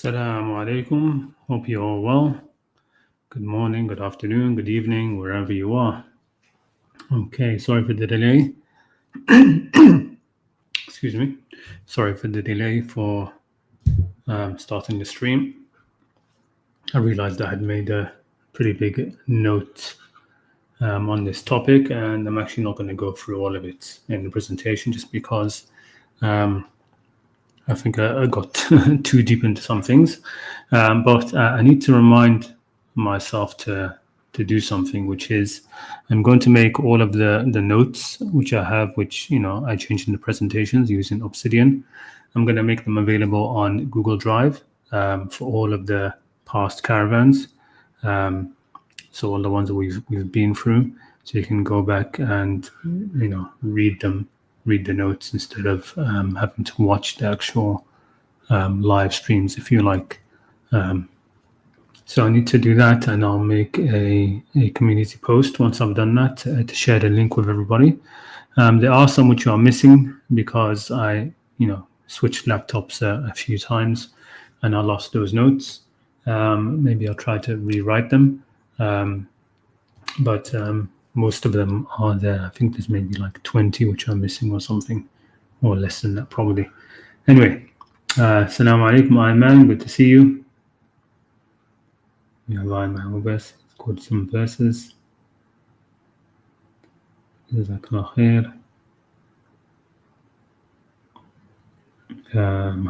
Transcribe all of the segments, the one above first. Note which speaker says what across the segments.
Speaker 1: Assalamu alaikum. Hope you're all well. Good morning, good afternoon, good evening, wherever you are. Okay, sorry for the delay. Excuse me. Sorry for the delay for starting the stream. I realized I had made a pretty big note on this topic, and I'm actually not going to go through all of it in the presentation just because I think I got too deep into some things. But I need to remind myself to do something, which is I'm going to make all of the notes which I have, which I changed in the presentations using Obsidian. I'm going to make them available on Google Drive for all of the past caravans. So all the ones that we've been through, so you can go back and read the notes instead of having to watch the actual live streams if you like. So I need to do that, and I'll make a community post once I've done that to share the link with everybody. There are some which are missing because I switched laptops a few times and I lost those notes. Maybe I'll try to rewrite them, but most of them are there. I think there's maybe like 20 which are missing or something, or less than that probably. Anyway, Assalamu alaikum, Ayman, good to see you. We have Ayman with us. Let's quote some verses. Jazakallah khair.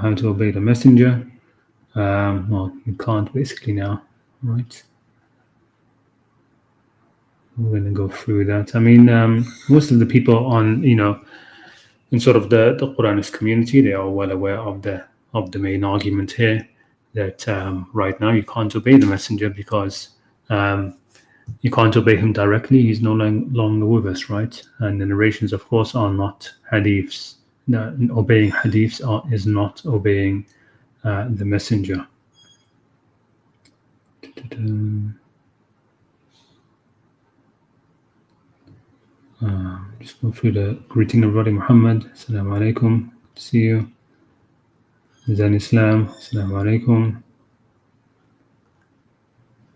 Speaker 1: How to obey the messenger. Well, you can't basically now, right? We're going to go through that. I mean, most of the people on, in sort of the Qur'anic community, they are well aware of the main argument here that right now you can't obey the messenger because you can't obey him directly. He's no longer with us, right? And the narrations, of course, are not hadiths. Obeying hadiths is not obeying the messenger. Just go through the greeting of Brother Muhammad. Assalamu alaikum. Good to see you. Zan Islam. Assalamu alaikum.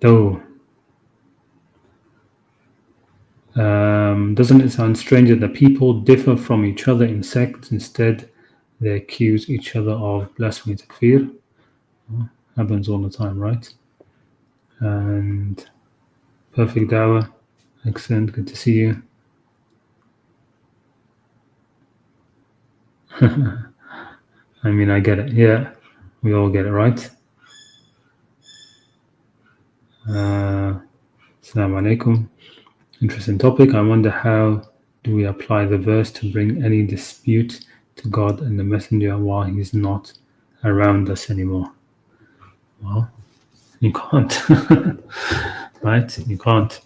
Speaker 1: Though, doesn't it sound strange that the people differ from each other in sects? Instead, they accuse each other of blasphemy, takfir. Happens all the time, right? And perfect dawah. Excellent. Good to see you. I mean, I get it. Yeah, we all get it, right? Assalamu alaikum. Interesting topic. I wonder how do we apply the verse to bring any dispute to God and the messenger while he's not around us anymore? Well, you can't, right? You can't.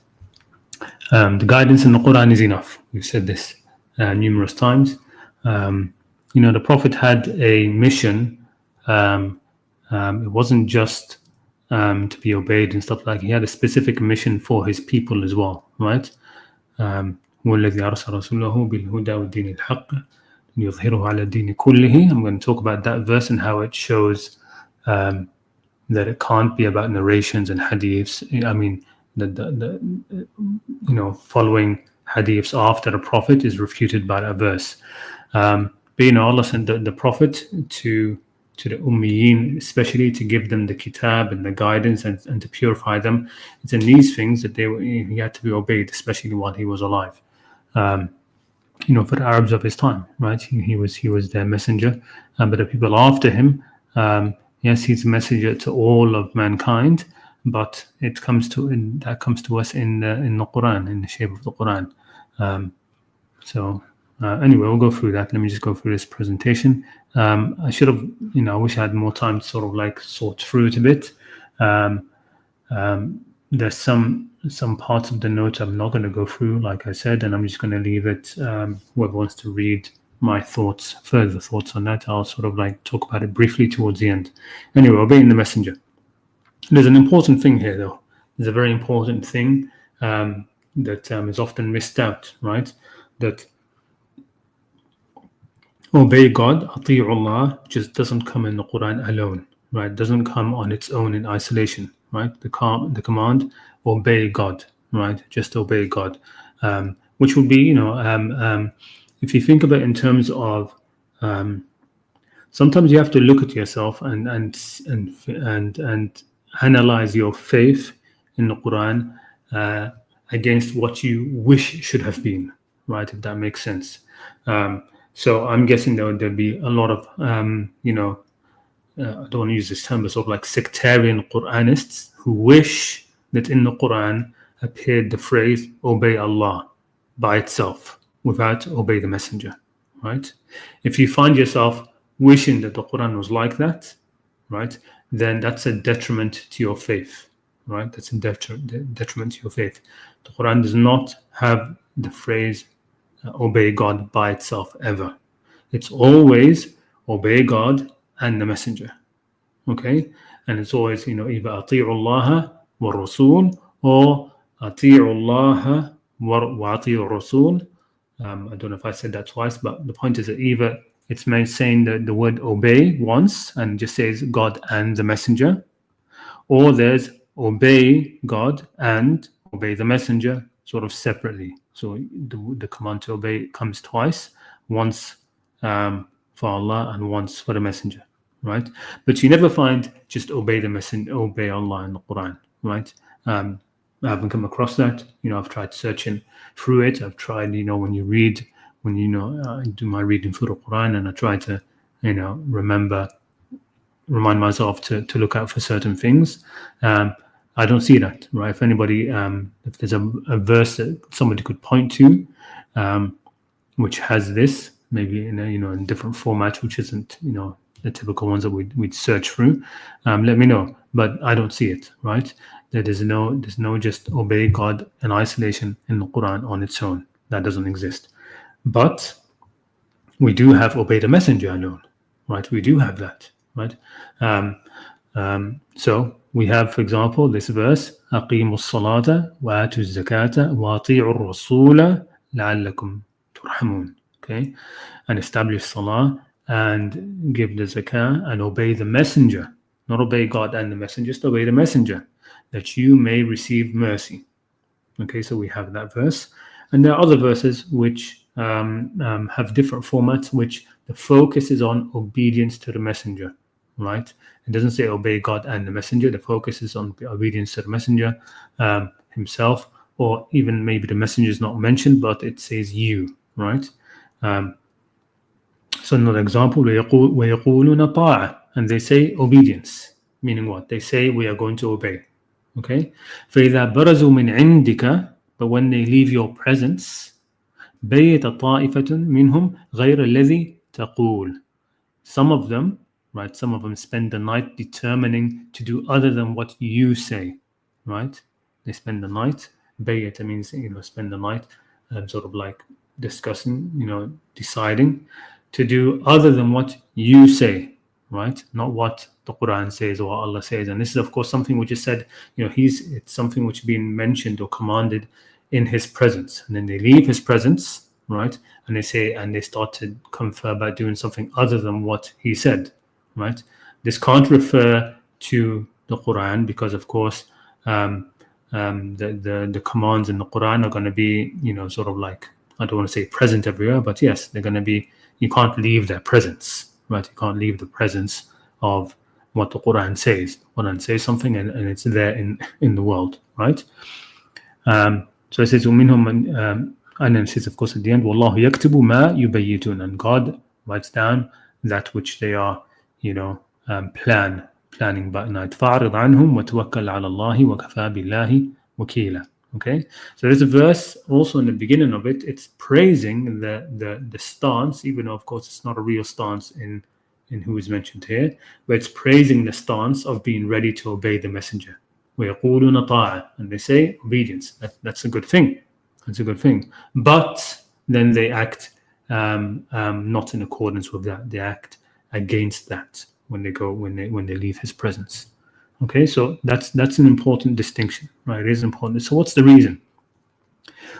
Speaker 1: The guidance in the Qur'an is enough. We've said this numerous times. The Prophet had a mission. It wasn't just to be obeyed and stuff like that. He had a specific mission for his people as well, right? I'm going to talk about that verse and how it shows that it can't be about narrations and hadiths. I mean, following hadiths after the Prophet is refuted by that verse. But Allah sent the Prophet to the Ummiyeen, especially to give them the kitab and the guidance and to purify them. It's in these things that he had to be obeyed, especially while he was alive. For the Arabs of his time, right? He was their messenger. But the people after him, yes, he's a messenger to all of mankind, but that comes to us in the Quran, in the shape of the Quran. Anyway, we'll go through that. Let me just go through this presentation. I should have, I wish I had more time to sort of like sort through it a bit. There's some parts of the notes I'm not going to go through, like I said, and I'm just going to leave it. Whoever wants to read my further thoughts on that, I'll sort of like talk about it briefly towards the end. Anyway, obeying the messenger. There's an important thing here, though. There's a very important thing that is often missed out, right? That obey God, ati'u Allah, just doesn't come in the Quran alone, right? Doesn't come on its own in isolation, right? The command, obey God, right? Just obey God, which would be, if you think about it in terms of, sometimes you have to look at yourself and analyze your faith in the Quran against what you wish should have been, right? If that makes sense. So I'm guessing there'd be a lot of, I don't want to use this term, but sort of like sectarian Quranists who wish that in the Quran appeared the phrase "obey Allah" by itself without "obey the Messenger." Right? If you find yourself wishing that the Quran was like that, right, then that's a detriment to your faith. Right? That's a detriment to your faith. The Quran does not have the phrase "obey God" by itself ever. It's always obey God and the Messenger. Okay? And it's always, either أطيعوا الله والرسول or أطيعوا الله وأطيعوا الرسول. I don't know if I said that twice, but the point is that either it's saying the word obey once and just says God and the Messenger, or there's obey God and obey the Messenger sort of separately. So the command to obey comes twice, once for Allah and once for the Messenger, right? But you never find just obey the Messenger, obey Allah in the Quran, right? I haven't come across that. I've tried searching through it. I've tried, when you read, I do my reading through the Quran, and I try to, remind myself to look out for certain things. I don't see that, right? If anybody, if there's a verse that somebody could point to, which has this, maybe in in different formats, which isn't, the typical ones that we'd search through, let me know. But I don't see it, right? There's no just obey God in isolation in the Quran on its own. That doesn't exist. But we do have obey the Messenger alone, right? We do have that, right? So we have, for example, this verse: "أقيموا الصلاة وآتوا الزكاة وأطيعوا الرسول لعلكم ترحمون." Okay, and establish salah and give the zakah and obey the Messenger, not obey God and the Messenger, just obey the Messenger, that you may receive mercy. Okay, so we have that verse, and there are other verses which have different formats, which the focus is on obedience to the Messenger, right? It doesn't say obey God and the Messenger. The focus is on obedience to the Messenger himself, or even maybe the Messenger is not mentioned, but it says you, right? So another example, وَيَقُولُونَ طَاعَةً, and they say obedience, meaning what? They say we are going to obey. Okay? فَإِذَا بَرَزُوا مِنْ عِنْدِكَ, but when they leave your presence, بَيَّتَ طَائِفَةٌ مِنْهُمْ غَيْرَ الَّذِي تَقُولُ. Some of them, right? Some of them spend the night determining to do other than what you say, right? They spend the night. Bayat means, spend the night, sort of like discussing, deciding to do other than what you say, right? Not what the Quran says or what Allah says. And this is, of course, something which is said, it's something which is being mentioned or commanded in His presence. And then they leave His presence, right? And they start to confer about doing something other than what He said, right? This can't refer to the Quran because, of course, the commands in the Quran are going to be, sort of like, I don't want to say present everywhere, but yes, they're going to be, you can't leave their presence, right? You can't leave the presence of what the Quran says. The Quran says something and it's there in the world, right? So it says, وَمِنْهُمْ, and then it says, of course, at the end, وَاللَّهُ يَكْتُبُ مَا يُبَيِّتُونَ, and God writes down that which they are, planning by night. فَأَعْرِضْ عَنْهُمْ وَتَوَكَّلْ عَلَى اللَّهِ وَكَفَى بِاللَّهِ وَكِيلًا. Okay, so there's a verse also in the beginning of it. It's praising the stance, even though of course it's not a real stance in who is mentioned here, but it's praising the stance of being ready to obey the Messenger. وَيَقُولُونَ طَاعَةً, and they say obedience. That's a good thing. That's a good thing. But then they act not in accordance with that. They act against that when they leave His presence. Okay, so that's an important distinction, right? It is important. So what's the reason?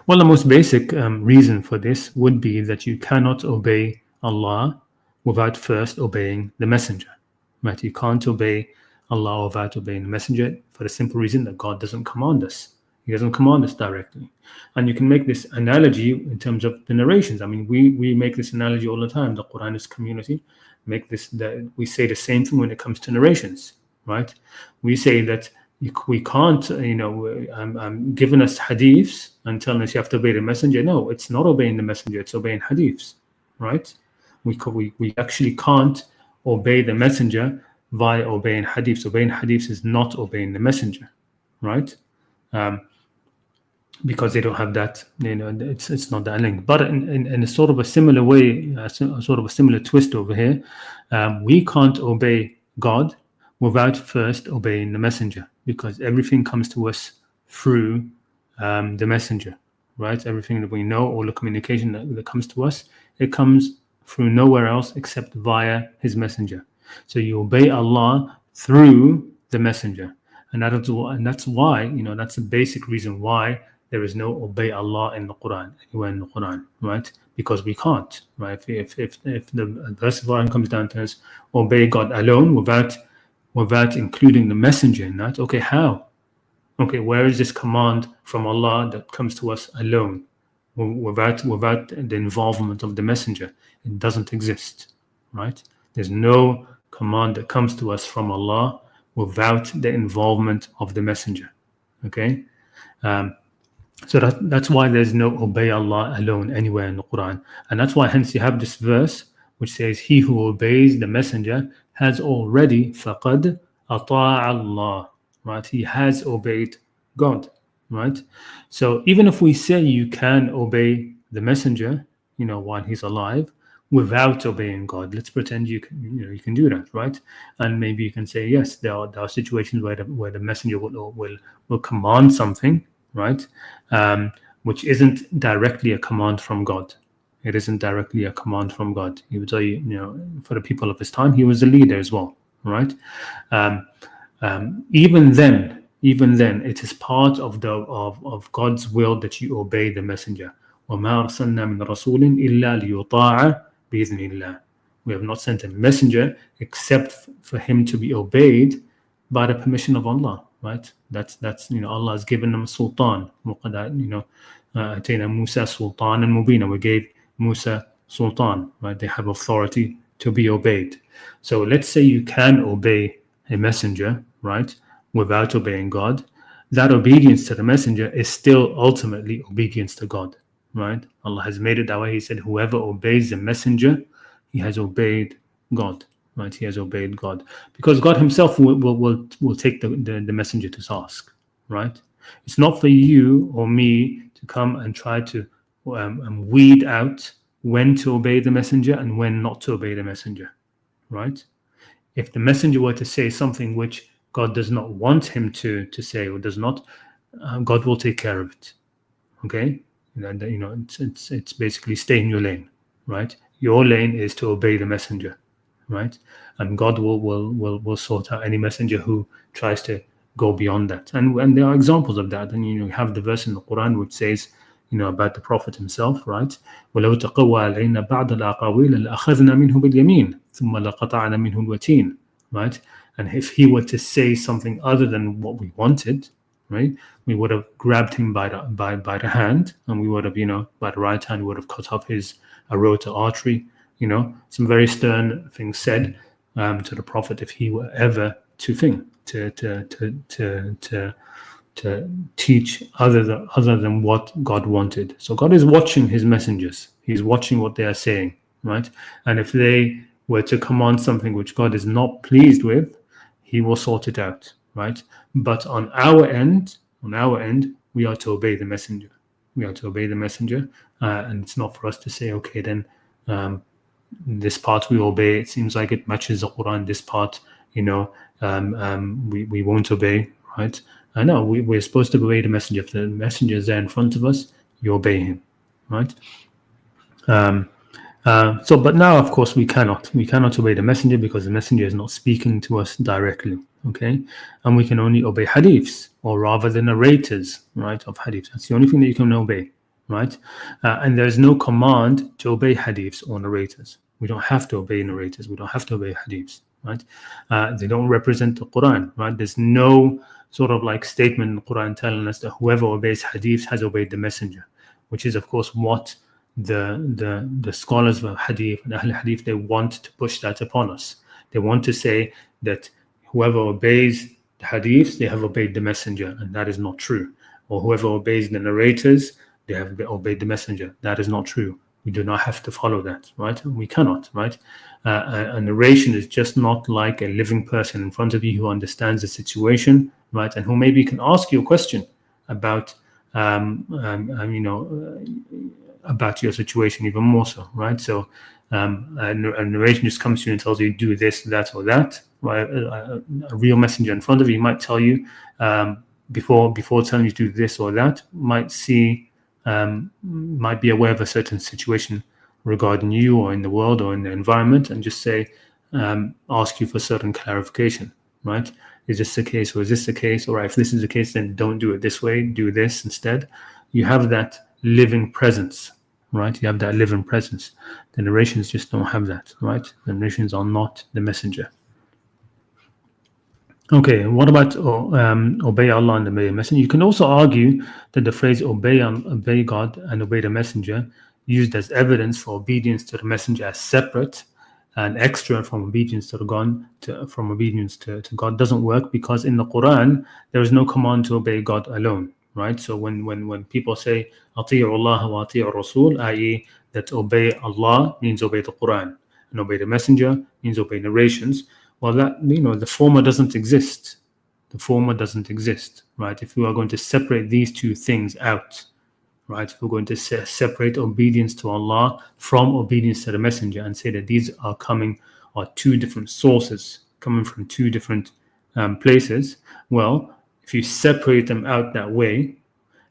Speaker 1: Well, the most basic reason for this would be that you cannot obey Allah without first obeying the Messenger, right? You can't obey Allah without obeying the messenger, for the simple reason that God doesn't command us. He doesn't command us directly. And you can make this analogy in terms of the narrations. I mean, we make this analogy all the time. The Qur'anist community we say the same thing when it comes to narrations, right? We say that we can't, giving us hadiths and telling us you have to obey the messenger. No, it's not obeying the messenger, it's obeying hadiths, right? We actually can't obey the messenger via obeying hadiths. Obeying hadiths is not obeying the messenger, right? Because they don't have that, it's not that link. But in a sort of a similar way, sort of a similar twist over here, we can't obey God without first obeying the messenger, because everything comes to us through the messenger, right? Everything that we know, all the communication that comes to us, it comes through nowhere else except via his messenger. So you obey Allah through the messenger, and that's why, that's the basic reason why there is no obey Allah in the Quran, anywhere in the Quran, right? Because we can't, right? If the verse of Quran comes down to us, obey God alone without including the messenger in that, okay, how? Okay, where is this command from Allah that comes to us alone, without the involvement of the messenger? It doesn't exist, right? There's no command that comes to us from Allah without the involvement of the messenger, okay? So that's why there's no obey Allah alone anywhere in the Quran. And that's why hence you have this verse which says, he who obeys the messenger has already faqad ata'a Allah, right? He has obeyed God, right? So even if we say you can obey the messenger, while he's alive, without obeying God, let's pretend you can do that, right? And maybe you can say, yes, there are situations where the messenger will command something, right? Which isn't directly a command from God. It isn't directly a command from God. He would tell you, for the people of his time, he was a leader as well, right? Even then, it is part of God's will that you obey the messenger. وَمَا أَرْسَلْنَا مِنْ رَسُولٍ إِلَّا لِيُطَاعَ بِإِذْنِ اللَّهِ. We have not sent a messenger except for him to be obeyed by the permission of Allah, right? That's Allah has given them sultan. أَتَيْنَا Musa sultan and mubina. We gave Musa sultan, right? They have authority to be obeyed. So let's say you can obey a messenger, right, without obeying God. That obedience to the messenger is still ultimately obedience to God, right? Allah has made it that way. He said, whoever obeys the messenger, he has obeyed God, right? He has obeyed God, because God himself will take the messenger to task, right? It's not for you or me to come and try to weed out when to obey the messenger and when not to obey the messenger, right? If the messenger were to say something which God does not want him to say, or does not, God will take care of it, okay? And it's basically stay in your lane, right? Your lane is to obey the messenger, right? And God will sort out any messenger who tries to go beyond that. And there are examples of that. And you have the verse in the Quran which says, about the Prophet himself, right? وَلَوْ تَقَوَّى عَلَيْنَا بَعْضَ الْأَقَاوِيلَ لَأَخَذْنَا مِنْهُ بِالْيَمِينِ ثُمَّ لَقَطَعْنَا مِنْهُ الْوَتِينَ, right? And if he were to say something other than what we wanted, right, we would have grabbed him by the hand, and we would have, by the right hand, we would have cut off his aorta artery. Some very stern things said to the Prophet if he were ever to teach other than what God wanted. So God is watching his messengers. He's watching what they are saying, right? And if they were to command something which God is not pleased with, he will sort it out, right? But on our end, we are to obey the messenger. We are to obey the messenger, and it's not for us to say, okay, then this part we obey. It seems like it matches the Quran. This part, we won't obey, right? I know we're supposed to obey the messenger. If the messenger is there in front of us, you obey him, right? But now, of course, we cannot obey the messenger because the messenger is not speaking to us directly, okay? And we can only obey hadiths, or rather the narrators, right, of hadiths. That's the only thing that you can obey, right? And there is no command to obey hadiths or narrators. We don't have to obey narrators. We don't have to obey hadiths, right? They don't represent the Quran, right? There's no sort of like statement in the Quran telling us that whoever obeys hadith has obeyed the messenger, which is of course what the scholars of hadith and Ahl hadith, they want to push that upon us. They want to say that whoever obeys the hadiths, they have obeyed the messenger, and that is not true. Or whoever obeys the narrators, they have obeyed the messenger. That is not true. We do not have to follow that, right? We cannot, right? A narration is just not like a living person in front of you who understands the situation, right? And who maybe can ask you a question about, about your situation even more so, right? So a narration just comes to you and tells you do this, that, or that, right? A real messenger in front of you might tell you before telling you to do this or that, might be aware of a certain situation regarding you or in the world or in the environment, and just say, ask you for certain clarification, right? Is this the case or is this the case? Or if this is the case, then don't do it this way, do this instead. You have that living presence, right? You have that living presence. The narrations just don't have that, right? The narrations are not the messenger. Okay, what about obey Allah and obey the messenger? You can also argue that the phrase obey God and obey the messenger, used as evidence for obedience to the messenger as separate and extra from obedience to God doesn't work, because in the Quran there is no command to obey God alone, right? So when people say ati'u Allah wa ati'u Rasul, i.e. that obey Allah means obey the Quran, and obey the messenger means obey narrations, well, that, the former doesn't exist. The former doesn't exist, right? If we are going to separate these two things out, right? If we're going to separate obedience to Allah from obedience to the messenger and say that these are two different sources coming from two different places, well, if you separate them out that way,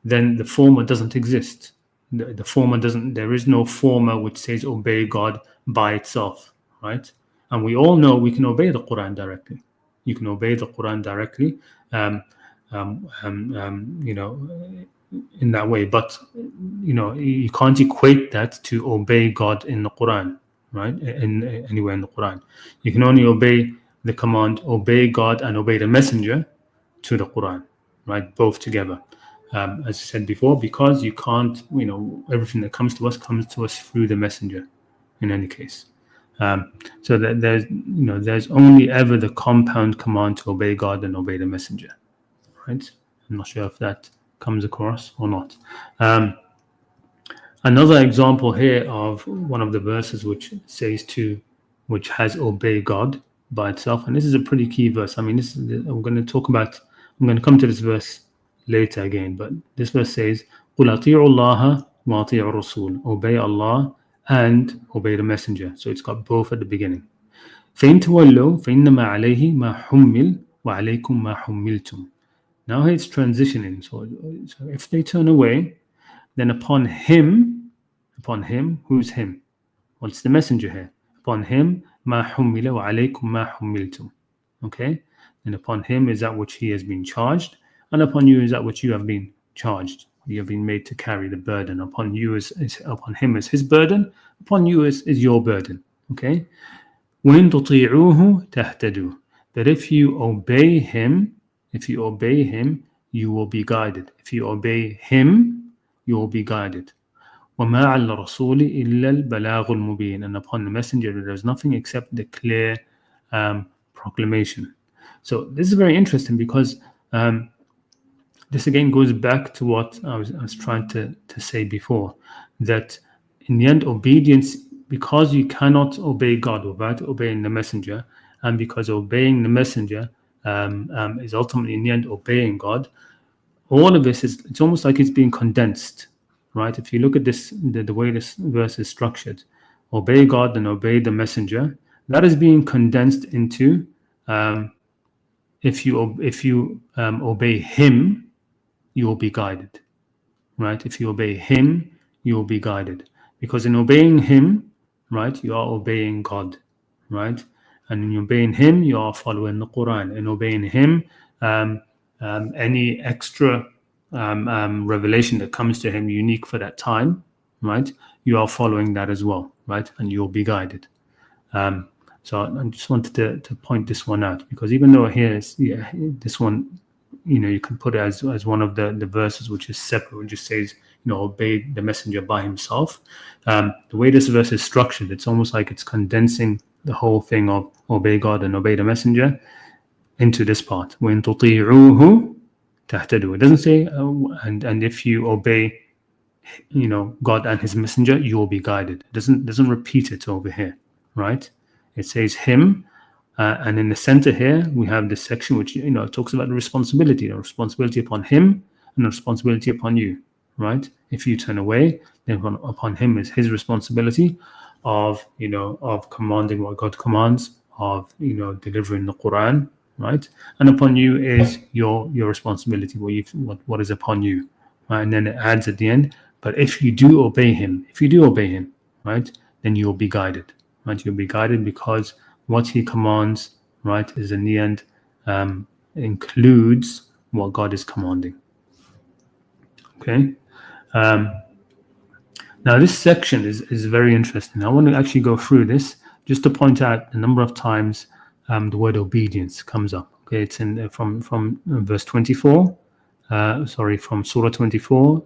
Speaker 1: then the former doesn't exist. The former doesn't. There is no former which says obey God by itself, right? And we all know we can obey the Quran directly. You can obey the Quran directly, in that way. But you can't equate that to obey God in the Quran, right? Anywhere in the Quran, you can only obey the command, obey God and obey the messenger, to the Quran, right? Both together. As I said before, because you can't, everything that comes to us through the messenger, in any case. So that there's only ever the compound command to obey God and obey the messenger, right? I'm not sure if that comes across or not. Another example here of one of the verses which has obey God by itself, and this is a pretty key verse. I mean, I'm going to come to this verse later again, but this verse says, قُلْ أَطِيعُوا اللَّهَ وَأَطِيعُوا الرَّسُولَ, obey Allah and obey the messenger. So it's got both at the beginning. فَإِن تَوَلَّوْا فَإِنَّمَا عَلَيْهِ مَا حُمِّلْ وَعَلَيْكُمْ مَا حُمِّلْتُمْ. Now it's transitioning. So if they turn away, then upon him, who's him? Well, it's the messenger here. Upon him, مَا حُمِّلَ وَعَلَيْكُمْ مَا حُمِّلْتُمْ. Okay? And upon him is that which he has been charged, and upon you is that which you have been charged. You have been made to carry the burden. Upon him is his burden. Upon you is your burden. Okay? وَإِن تُطِيعُوهُ تَهْتَدُوا. That if you obey him, you will be guided. If you obey him, you will be guided. وَمَا عَلَى الرَّسُولِ إِلَّا الْبَلَاغُ الْمُبِينُ. And upon the messenger, there is nothing except the clear proclamation. So this is very interesting, because this again goes back to what I was trying to say before, that in the end, obedience, because you cannot obey God without obeying the messenger, and because obeying the messenger is ultimately in the end obeying God, all of this it's almost like it's being condensed, right? If you look at this, the way this verse is structured, obey God and obey the messenger, that is being condensed into if you obey him, you will be guided, right? If you obey him, you will be guided, because in obeying him, right, you are obeying God, right? And in obeying him, you are following the Quran. In obeying him, any extra revelation that comes to him unique for that time, right, you are following that as well, right? And you'll be guided. So I just wanted to point this one out, because even though here is, this one, you can put it as one of the verses which is separate, which just says, obey the messenger by himself. The way this verse is structured, it's almost like it's condensing the whole thing of obey God and obey the messenger into this part. وَإِن تُطِيعُوهُ تَهْتَدُوا. It doesn't say, and if you obey, God and his messenger, you will be guided. It doesn't repeat it over here, right? It says him, and in the center here we have this section which talks about the responsibility upon him and the responsibility upon you, right? If you turn away, then upon him is his responsibility of commanding what God commands, of delivering the Qur'an, right? And upon you is your responsibility, what is upon you, right? And then it adds at the end, but if you do obey him, right, then you will be guided, right? You'll be guided because what he commands, right, is in the end includes what God is commanding. Okay. Now this section is very interesting. I want to actually go through this just to point out a number of times the word obedience comes up. Okay, it's in from verse 24. From Surah 24,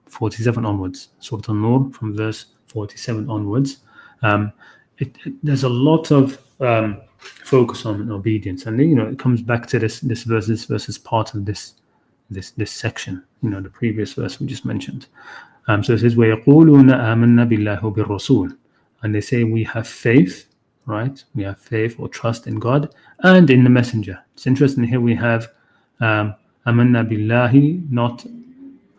Speaker 1: 47 onwards. Surah An-Nur from verse 47 onwards. There's a lot of focus on obedience, and it comes back to this verse. This verse is part of this section. The previous verse we just mentioned. So it says, وَيَقُولُونَ آمَنَّا بِاللَّهِ وَبِالرَّسُولِ, and they say we have faith, right? We have faith or trust in God and in the messenger. It's interesting here we have آمَنَّا بِاللَّهِ, not,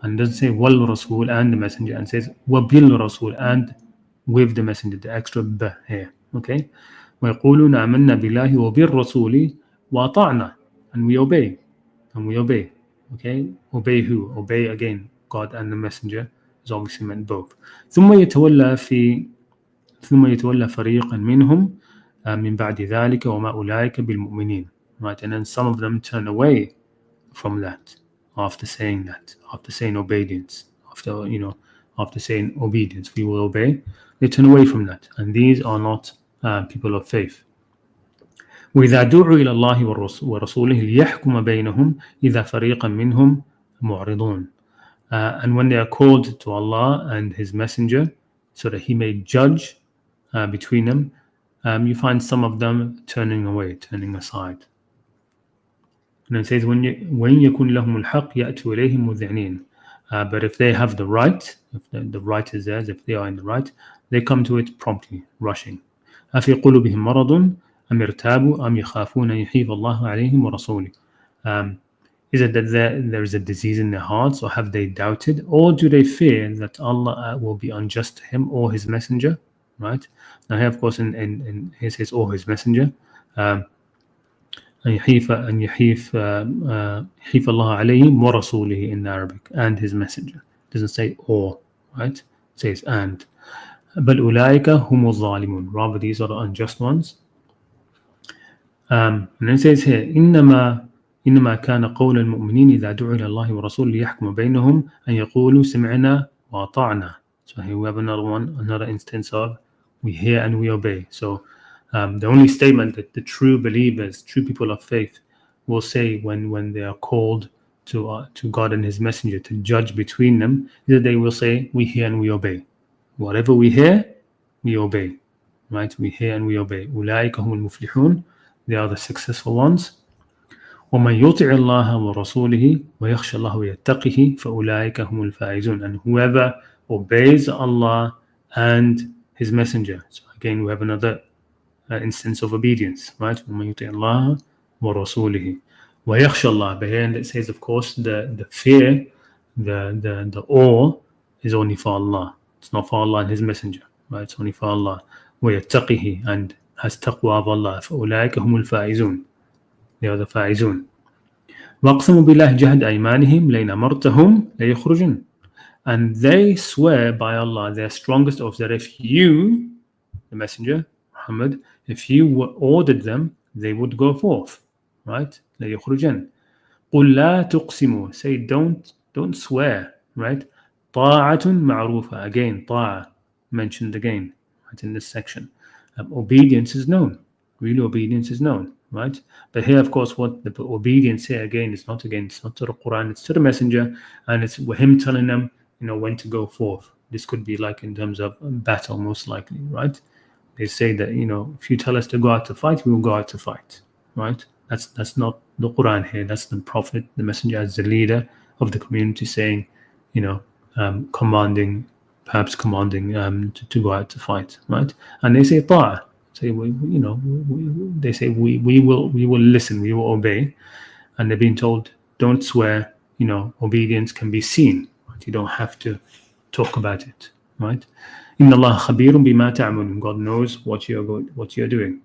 Speaker 1: and doesn't say وَالرَّسُولِ and the messenger, and says وَبِالرَّسُولِ and with the messenger, the extra b here. Okay, وَيَقُولُونَ آمَنَّا بِاللَّهِ وَبِالرَّسُولِ وَأَطَعْنَا, and we obey. Okay, obey who? Obey again God and the messenger is obviously meant both. ثم يتولى فريقا منهم من بعد ذلك وما أولئك بالمؤمنين. Right, and then some of them turn away from that after saying obedience, after saying obedience, we will obey. They turn away from that, and these are not people of faith. وإذا دعوا إلى الله ورسوله ليحكم بينهم إذا فريقا منهم معرضون. And when they are called to Allah and His Messenger so that He may judge between them, you find some of them turning aside. And it says, when يكن لهم الحق يأتوا إليهم مذعنين. But if they have the right, if the right is theirs, if they are in the right, they come to it promptly, rushing. أفي قلوبهم مرض أم ارتابوا أم يخافون أن يحيف الله عليهم ورسوله. Is it that there is a disease in their hearts, or have they doubted, or do they fear that Allah will be unjust to him or his messenger? Right now here, of course, in here says or his messenger. أن يحيف الله عليهم ورسوله in Arabic, and his messenger. It doesn't say or, right? It says and. بل أولئك هم الظالمون. Rather, these are the unjust ones. And then it says here, إنما كان قول المؤمنين إذا دعوا إلى الله ورسوله ليحكم بينهم أن يقولوا سمعنا وأطعنا. So here we have another instance of we hear and we obey. So the only statement that the true believers, true people of faith, will say when they are called to God and His Messenger to judge between them is that they will say, we hear and we obey. Whatever we hear, we obey. Right? We hear and we obey. أولئك هم المفلحون. They are the successful ones. ومن يطع الله ورسوله ويخشى الله ويتقه فأولئك هم الفائزون. And whoever obeys Allah and His Messenger. So again, we have another instance of obedience, right? ومن يطع الله ورسوله ويخشى الله. But here it says, of course, the fear, the awe is only for Allah. It's not for Allah and His Messenger, right? It's only for Allah. ويتقه, and has taqwa of Allah. فأولئك هم الفائزون. They are the faizun. وَأَقْسَمُوا بِاللَّهِ جَهْدَ أَيْمَانِهِمْ لَيْنْ أَمَرْتَهُمْ لَيَخْرُجُونَ. And they swear by Allah, their strongest oath, that if you, the Messenger, Muhammad, if you ordered them, they would go forth. Right? لَيَخْرُجُونَ. قُلْ لَا تُقْسِمُوا. Say, don't swear. Right? طَاعَةٌ مَعْرُوفَةٌ. Again, طَاعَة mentioned again, right, in this section. obedience is known. Real obedience is known, right? But here, of course, what the obedience here it's not to the Quran, it's to the messenger, and it's him telling them, when to go forth. This could be like in terms of battle, most likely, right? They say that, if you tell us to go out to fight, we will go out to fight, right? That's not the Quran here. That's the Prophet, the messenger, as the leader of the community, saying, commanding to go out to fight, right? And they say ta'a. Say they say we will listen, we will obey, and they're being told, don't swear. Obedience can be seen. Right? You don't have to talk about it, right? Inna Allah khabirun bima ta'malun. God knows what you're doing.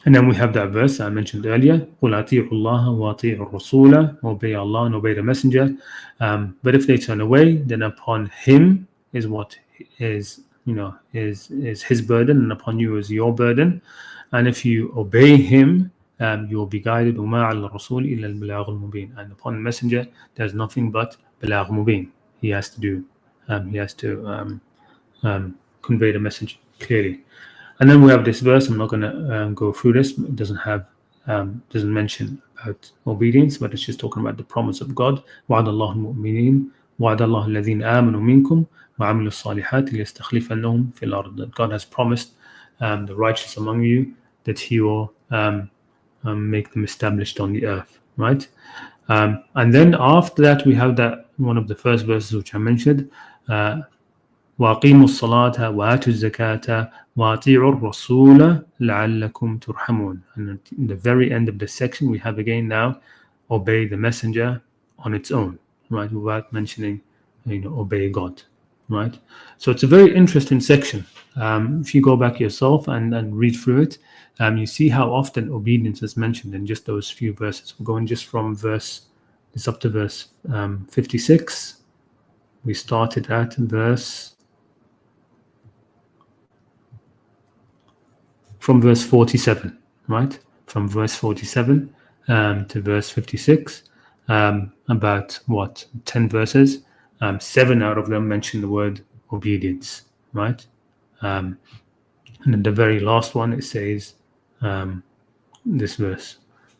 Speaker 1: And then we have that verse I mentioned earlier. قُلْ أَطِيعُوا اللَّهَ وَأَطِيعُوا الرَّسُولَ. Obey Allah and obey the messenger. But if they turn away, then upon him is what is his burden, and upon you is your burden. And if you obey him, you will be guided. وَمَا عَلَى الرَّسُولِ إِلَّا الْبَلَاغُ الْمُبِينُ. And upon the messenger, there's nothing but balagh mubin. He has to convey the message clearly. And then we have this verse. I'm not going to go through this. It doesn't mention about obedience, but it's just talking about the promise of God. وعد الله المؤمنين وعد الله الذين آمنوا منكم وعملوا الصالحات ليستخلفنهم في الأرض. That God has promised the righteous among you that He will make them established on the earth. Right? And then after that, we have that one of the first verses which I mentioned. وَأَقِيمُوا الصَّلَاةَ وَآتُوا الزَّكَاةَ وَأَطِيعُوا الرَّسُولَ لَعَلَّكُمْ تُرْحَمُونَ. And in the very end of the section, we have again now, obey the messenger on its own, right? Without mentioning, obey God, right? So it's a very interesting section. If you go back yourself and read through it, you see how often obedience is mentioned in just those few verses. We're going just from it's up to verse 56. We started at from verse 47, right? From verse 47 to verse 56, about 10 verses. 7 out of them mention the word obedience, right? And in the very last one, it says this verse.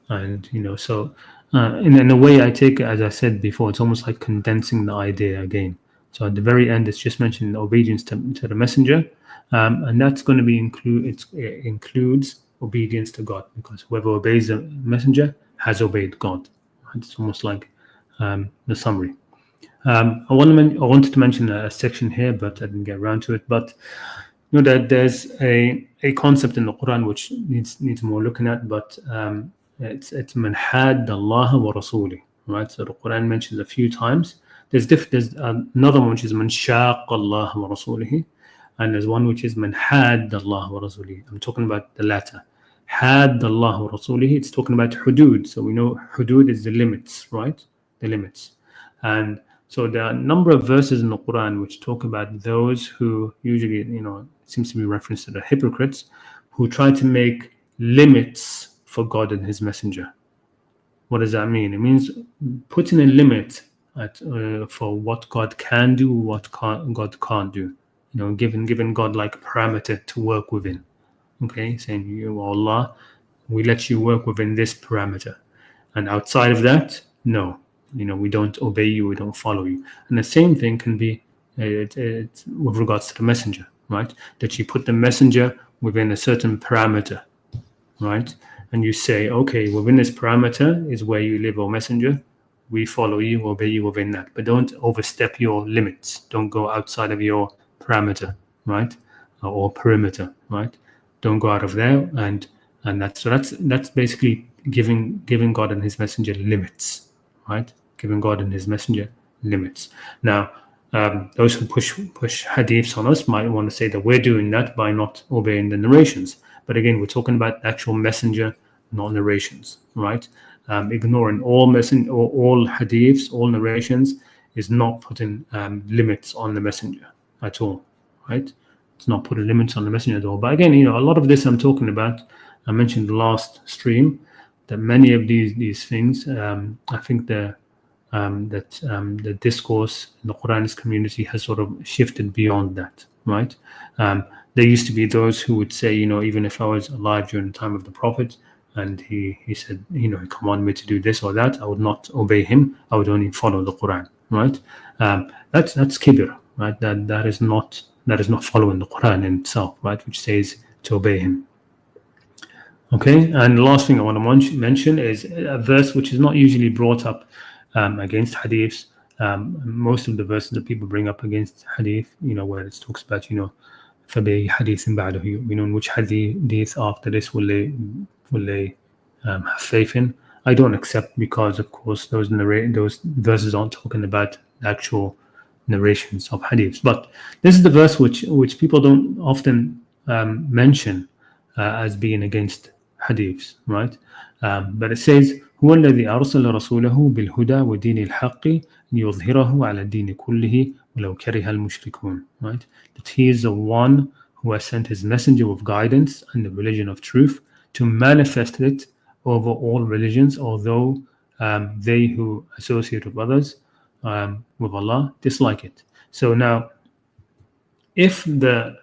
Speaker 1: And, so in a way, I take it, as I said before, it's almost like condensing the idea again. So at the very end, it's just mentioning obedience to the messenger. And that's going to be it includes obedience to God, because whoever obeys the messenger has obeyed God. It's almost like the summary. I wanted to mention a section here, but I didn't get around to it. But that there's a concept in the Quran which needs more looking at. But it's man had Allah wa Rasuli, right? So the Quran mentions a few times. There's another one which is man shaq Allah wa Rasulihi. And there's one which is man had Allah wa Rasulihi. I'm talking about the latter. Had Allah wa Rasulihi, it's talking about hudud. So we know hudud is the limits, right? The limits. And so there are a number of verses in the Quran which talk about those who usually, it seems to be reference to the hypocrites, who try to make limits for God and His messenger. What does that mean? It means putting a limit for what God can do, what God can't do. Giving God like a parameter to work within. Okay, saying, "You, Allah, we let you work within this parameter, and outside of that, no. We don't obey you, we don't follow you." And the same thing can be with regards to the messenger, right? That you put the messenger within a certain parameter, right? And you say, okay, within this parameter is where you live, O messenger. We follow you, obey you within that, but don't overstep your limits. Don't go outside of your parameter, right, or perimeter, right? Don't go out of there, and that's basically giving God and His messenger limits, right? Giving God and His messenger limits. Now, those who push hadiths on us might want to say that we're doing that by not obeying the narrations. But again, we're talking about actual messenger, not narrations, right? Ignoring all hadiths, all narrations, is not putting limits on the messenger at all, right? It's not putting limits on the messenger at all. But again, a lot of this I'm talking about, I mentioned the last stream, that many of these things, I think the discourse in the Quranic community has sort of shifted beyond that, right? There used to be those who would say, even if I was alive during the time of the Prophet and he said, he commanded me to do this or that, I would not obey him. I would only follow the Quran, right? That's kibr, right? That is not following the Quran in itself, right? Which says to obey him. Okay, and the last thing I want to mention is a verse which is not usually brought up against hadiths. Most of the verses that people bring up against hadith, where it talks about, فَبِأَيِّ حَدِيثٍ بَعْدَهُ يُؤْمِنُونَ, which hadith after this will they have faith in? I don't accept, because of course those verses aren't talking about the actual narrations of hadiths. But this is the verse which people don't often mention as being against hadiths, right? But it says, هو الذي أرسل رسوله بالهدى ودين الحق ليظهره على الدين كله ولو كره المشركون, right? That he is the one who has sent his messenger with guidance and the religion of truth to manifest it over all religions, although they who associate with others with Allah dislike it. So now, if the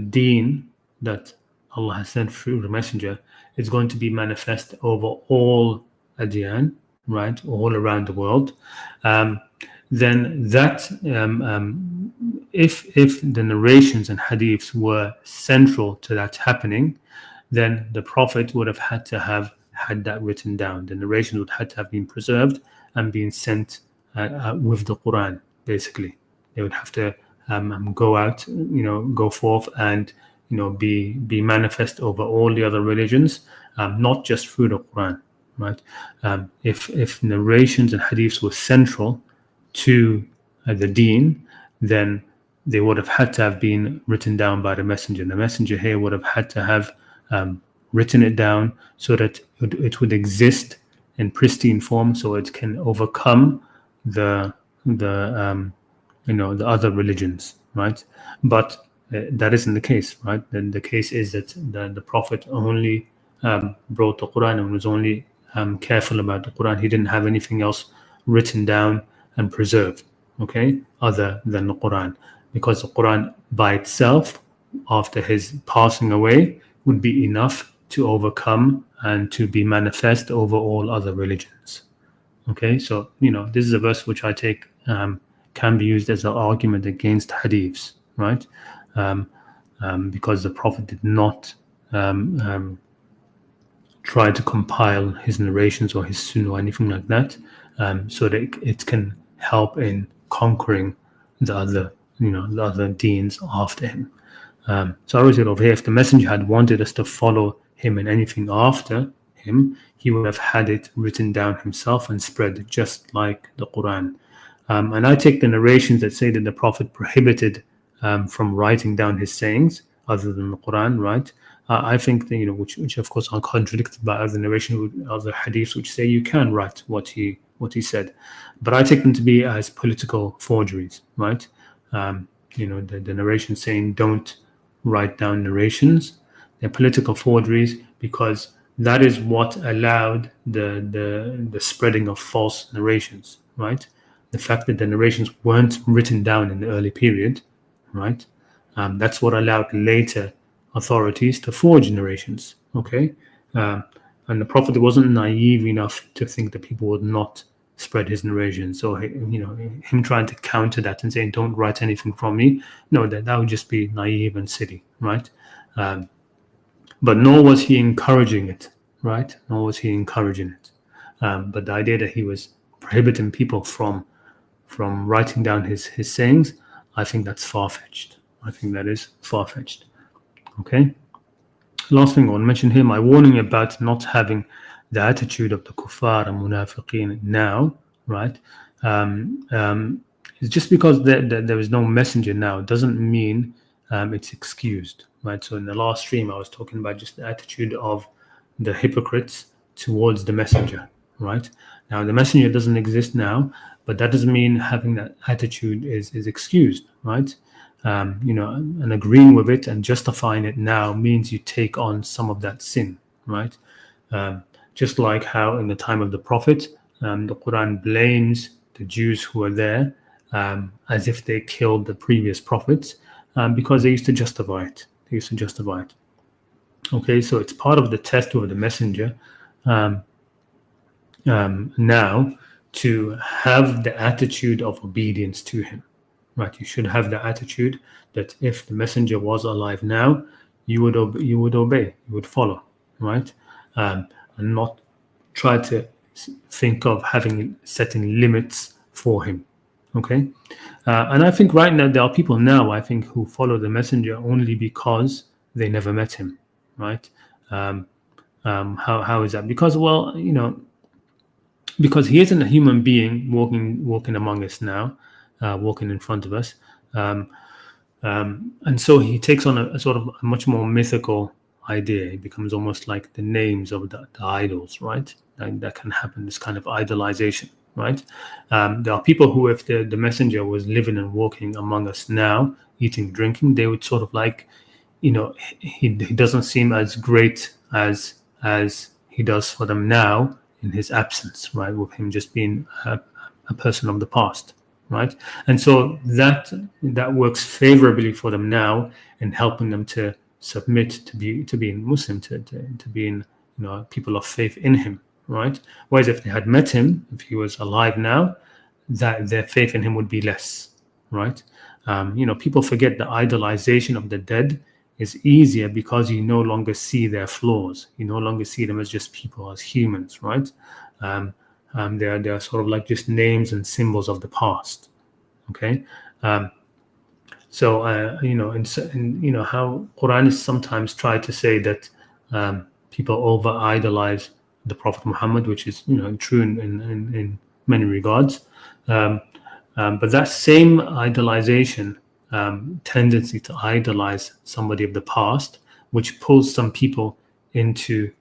Speaker 1: deen that Allah has sent through the messenger is going to be manifest over all adyan, right, all around the world, then that if the narrations and hadiths were central to that happening, then the Prophet would have had to have had that written down. The narration would have to have been preserved and been sent with the Quran. Basically, they would have to go out, go forth and be manifest over all the other religions, not just through the Quran, right? If narrations and hadiths were central to the deen, then they would have had to have been written down by the messenger. The messenger here would have had to have written it down so that it would exist in pristine form, so it can overcome the other religions, right? But that isn't the case, right? Then the case is that the Prophet only brought the Quran and was only careful about the Quran. He didn't have anything else written down and preserved, okay, other than the Quran, because the Quran by itself, after his passing away, would be enough to overcome and to be manifest over all other religions. Okay, so this is a verse which I take can be used as an argument against hadiths, right? Because the Prophet did not try to compile his narrations or his sunnah or anything like that, so that it can help in conquering the other deens after him. So I wrote it over here. If the messenger had wanted us to follow him in anything after him, he would have had it written down himself and spread, just like the Quran. And I take the narrations that say that the Prophet prohibited from writing down his sayings other than the Quran, right? I think that, which of course are contradicted by other narrations, other hadiths, which say you can write what he said, but I take them to be as political forgeries, right? The narration saying don't write down narrations, they're political forgeries, because that is what allowed the spreading of false narrations, right? The fact that the narrations weren't written down in the early period, right? That's what allowed later authorities to forge narrations, okay? And the Prophet wasn't naive enough to think that people would not spread his narration. So, him trying to counter that and saying, don't write anything from me, no, that would just be naive and silly, right? But nor was he encouraging it, right? Nor was he encouraging it. But the idea that he was prohibiting people from writing down his sayings, I think that's far-fetched. I think that is far-fetched. Okay. Last thing I want to mention here, my warning about not having the attitude of the kuffar and munafiqeen now, right? It's just because there is no messenger now doesn't mean it's excused, right? So in the last stream, I was talking about just the attitude of the hypocrites towards the messenger, right? Now the messenger doesn't exist now, but that doesn't mean having that attitude is excused, right? And agreeing with it and justifying it now means you take on some of that sin, right? Just like how in the time of the Prophet, the Quran blames the Jews who were there as if they killed the previous prophets, because they used to justify it. Okay, so it's part of the test of the messenger now to have the attitude of obedience to him. Right, you should have the attitude that if the messenger was alive now, you would obey, you would follow, right, and not try to think of setting limits for him. Okay, and I think right now there are people now, I think, who follow the messenger only because they never met him, right? How is that? Because, well, because he isn't a human being walking among us now, walking in front of us, and so he takes on a sort of a much more mythical idea. He becomes almost like the names of the idols, right? And that can happen, this kind of idolization, right? There are people who, if the messenger was living and walking among us now, eating, drinking, they would sort of like, he doesn't seem as great as he does for them now in his absence, right? With him just being a person of the past, right? And so that works favorably for them now in helping them to submit to being Muslim, to being people of faith in him, right? Whereas if they had met him, if he was alive now, that their faith in him would be less, right? People forget the idolization of the dead is easier because you no longer see their flaws. You no longer see them as just people, as humans, right? They're sort of like just names and symbols of the past. Okay, so and how Qur'anists sometimes try to say that people over idolize the Prophet Muhammad, which is true in many regards, but that same idolization. Tendency to idolize somebody of the past, which pulls some people into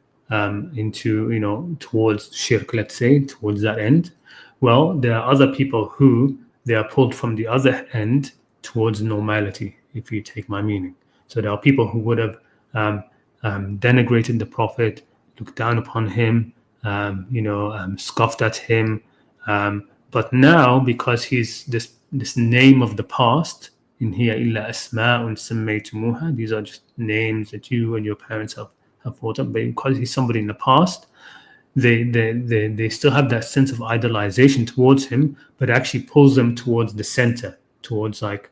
Speaker 1: towards shirk, let's say, towards that end. Well, there are other people who they are pulled from the other end towards normality, if you take my meaning. So there are people who would have denigrated the Prophet, looked down upon him, scoffed at him, but now because he's this name of the past. In here, illa asma'un sammaytumuha. These are just names that you and your parents have thought up. But because he's somebody in the past, they still have that sense of idolization towards him, but actually pulls them towards the center, towards like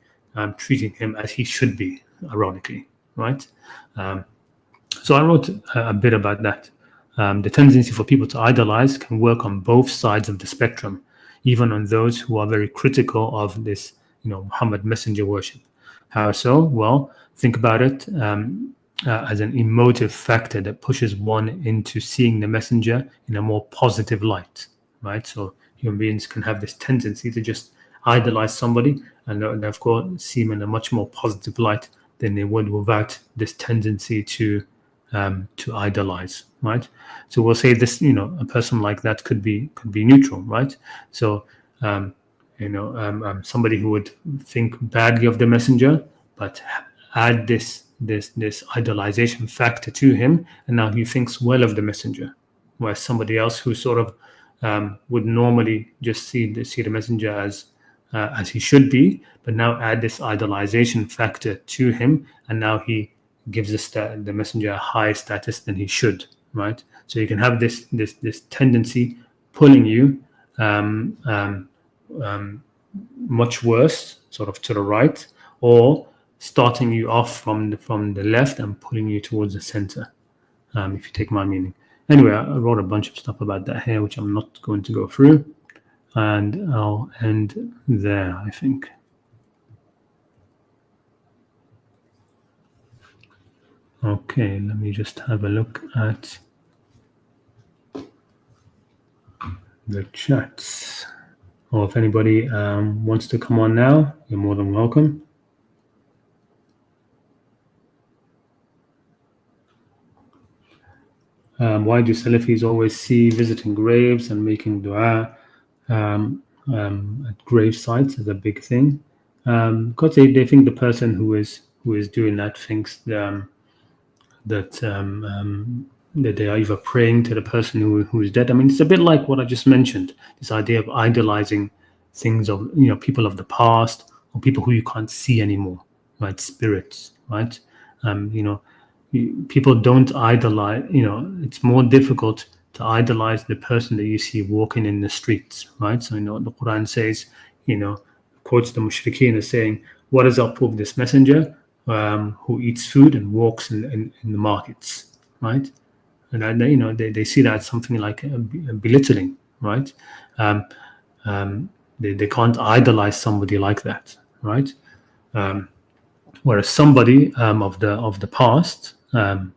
Speaker 1: treating him as he should be, ironically, right? So I wrote a bit about that. The tendency for people to idolize can work on both sides of the spectrum, even on those who are very critical of this Muhammad messenger worship. How so? Well, think about it as an emotive factor that pushes one into seeing the messenger in a more positive light, right? So human beings can have this tendency to just idolize somebody and of course see him in a much more positive light than they would without this tendency to idolize, right? So we'll say this, a person like that could be neutral, right? So somebody who would think badly of the messenger, but add this idolization factor to him, and now he thinks well of the messenger. Whereas somebody else who sort of would normally just see the messenger as he should be, but now add this idolization factor to him, and now he gives the messenger a higher status than he should, right? So you can have this tendency pulling you much worse, sort of to the right, or starting you off from the left and pulling you towards the center, if you take my meaning. Anyway, I wrote a bunch of stuff about that here, which I'm not going to go through, and I'll end there, I think. Okay, let me just have a look at the chats. Or if anybody wants to come on now, you're more than welcome. Why do Salafis always see visiting graves and making dua at grave sites as a big thing? Because they think the person who is doing that thinks that they are either praying to the person who is dead. I mean, it's a bit like what I just mentioned, this idea of idolizing things of people of the past or people who you can't see anymore, right? Spirits, right? People don't idolize. It's more difficult to idolize the person that you see walking in the streets, right? So the Quran says, quotes the mushrikeen as saying, "What is up with this messenger who eats food and walks in the markets?" Right? And they see that as something like a belittling, right? Um, they can't idolize somebody like that, right? Whereas somebody of the past can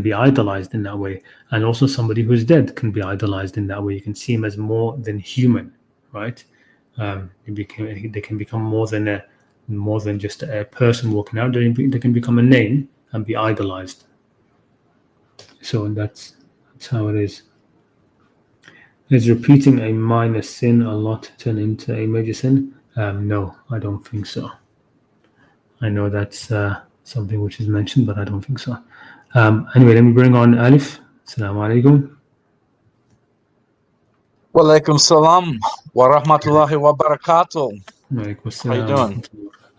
Speaker 1: be idolized in that way, and also somebody who's dead can be idolized in that way. You can see him as more than human, right? They can become more than just a person walking out. They can become a name and be idolized. So that's how it is. Is repeating a minor sin a lot turn into a major sin? No, I don't think so. I know that's something which is mentioned, but I don't think so. Anyway, let me bring on Alif. Assalamu alaikum.
Speaker 2: Wa alaikum salam wa rahmatullahi wa barakatuh.
Speaker 1: Walaikum
Speaker 2: How you
Speaker 1: assalam.
Speaker 2: doing?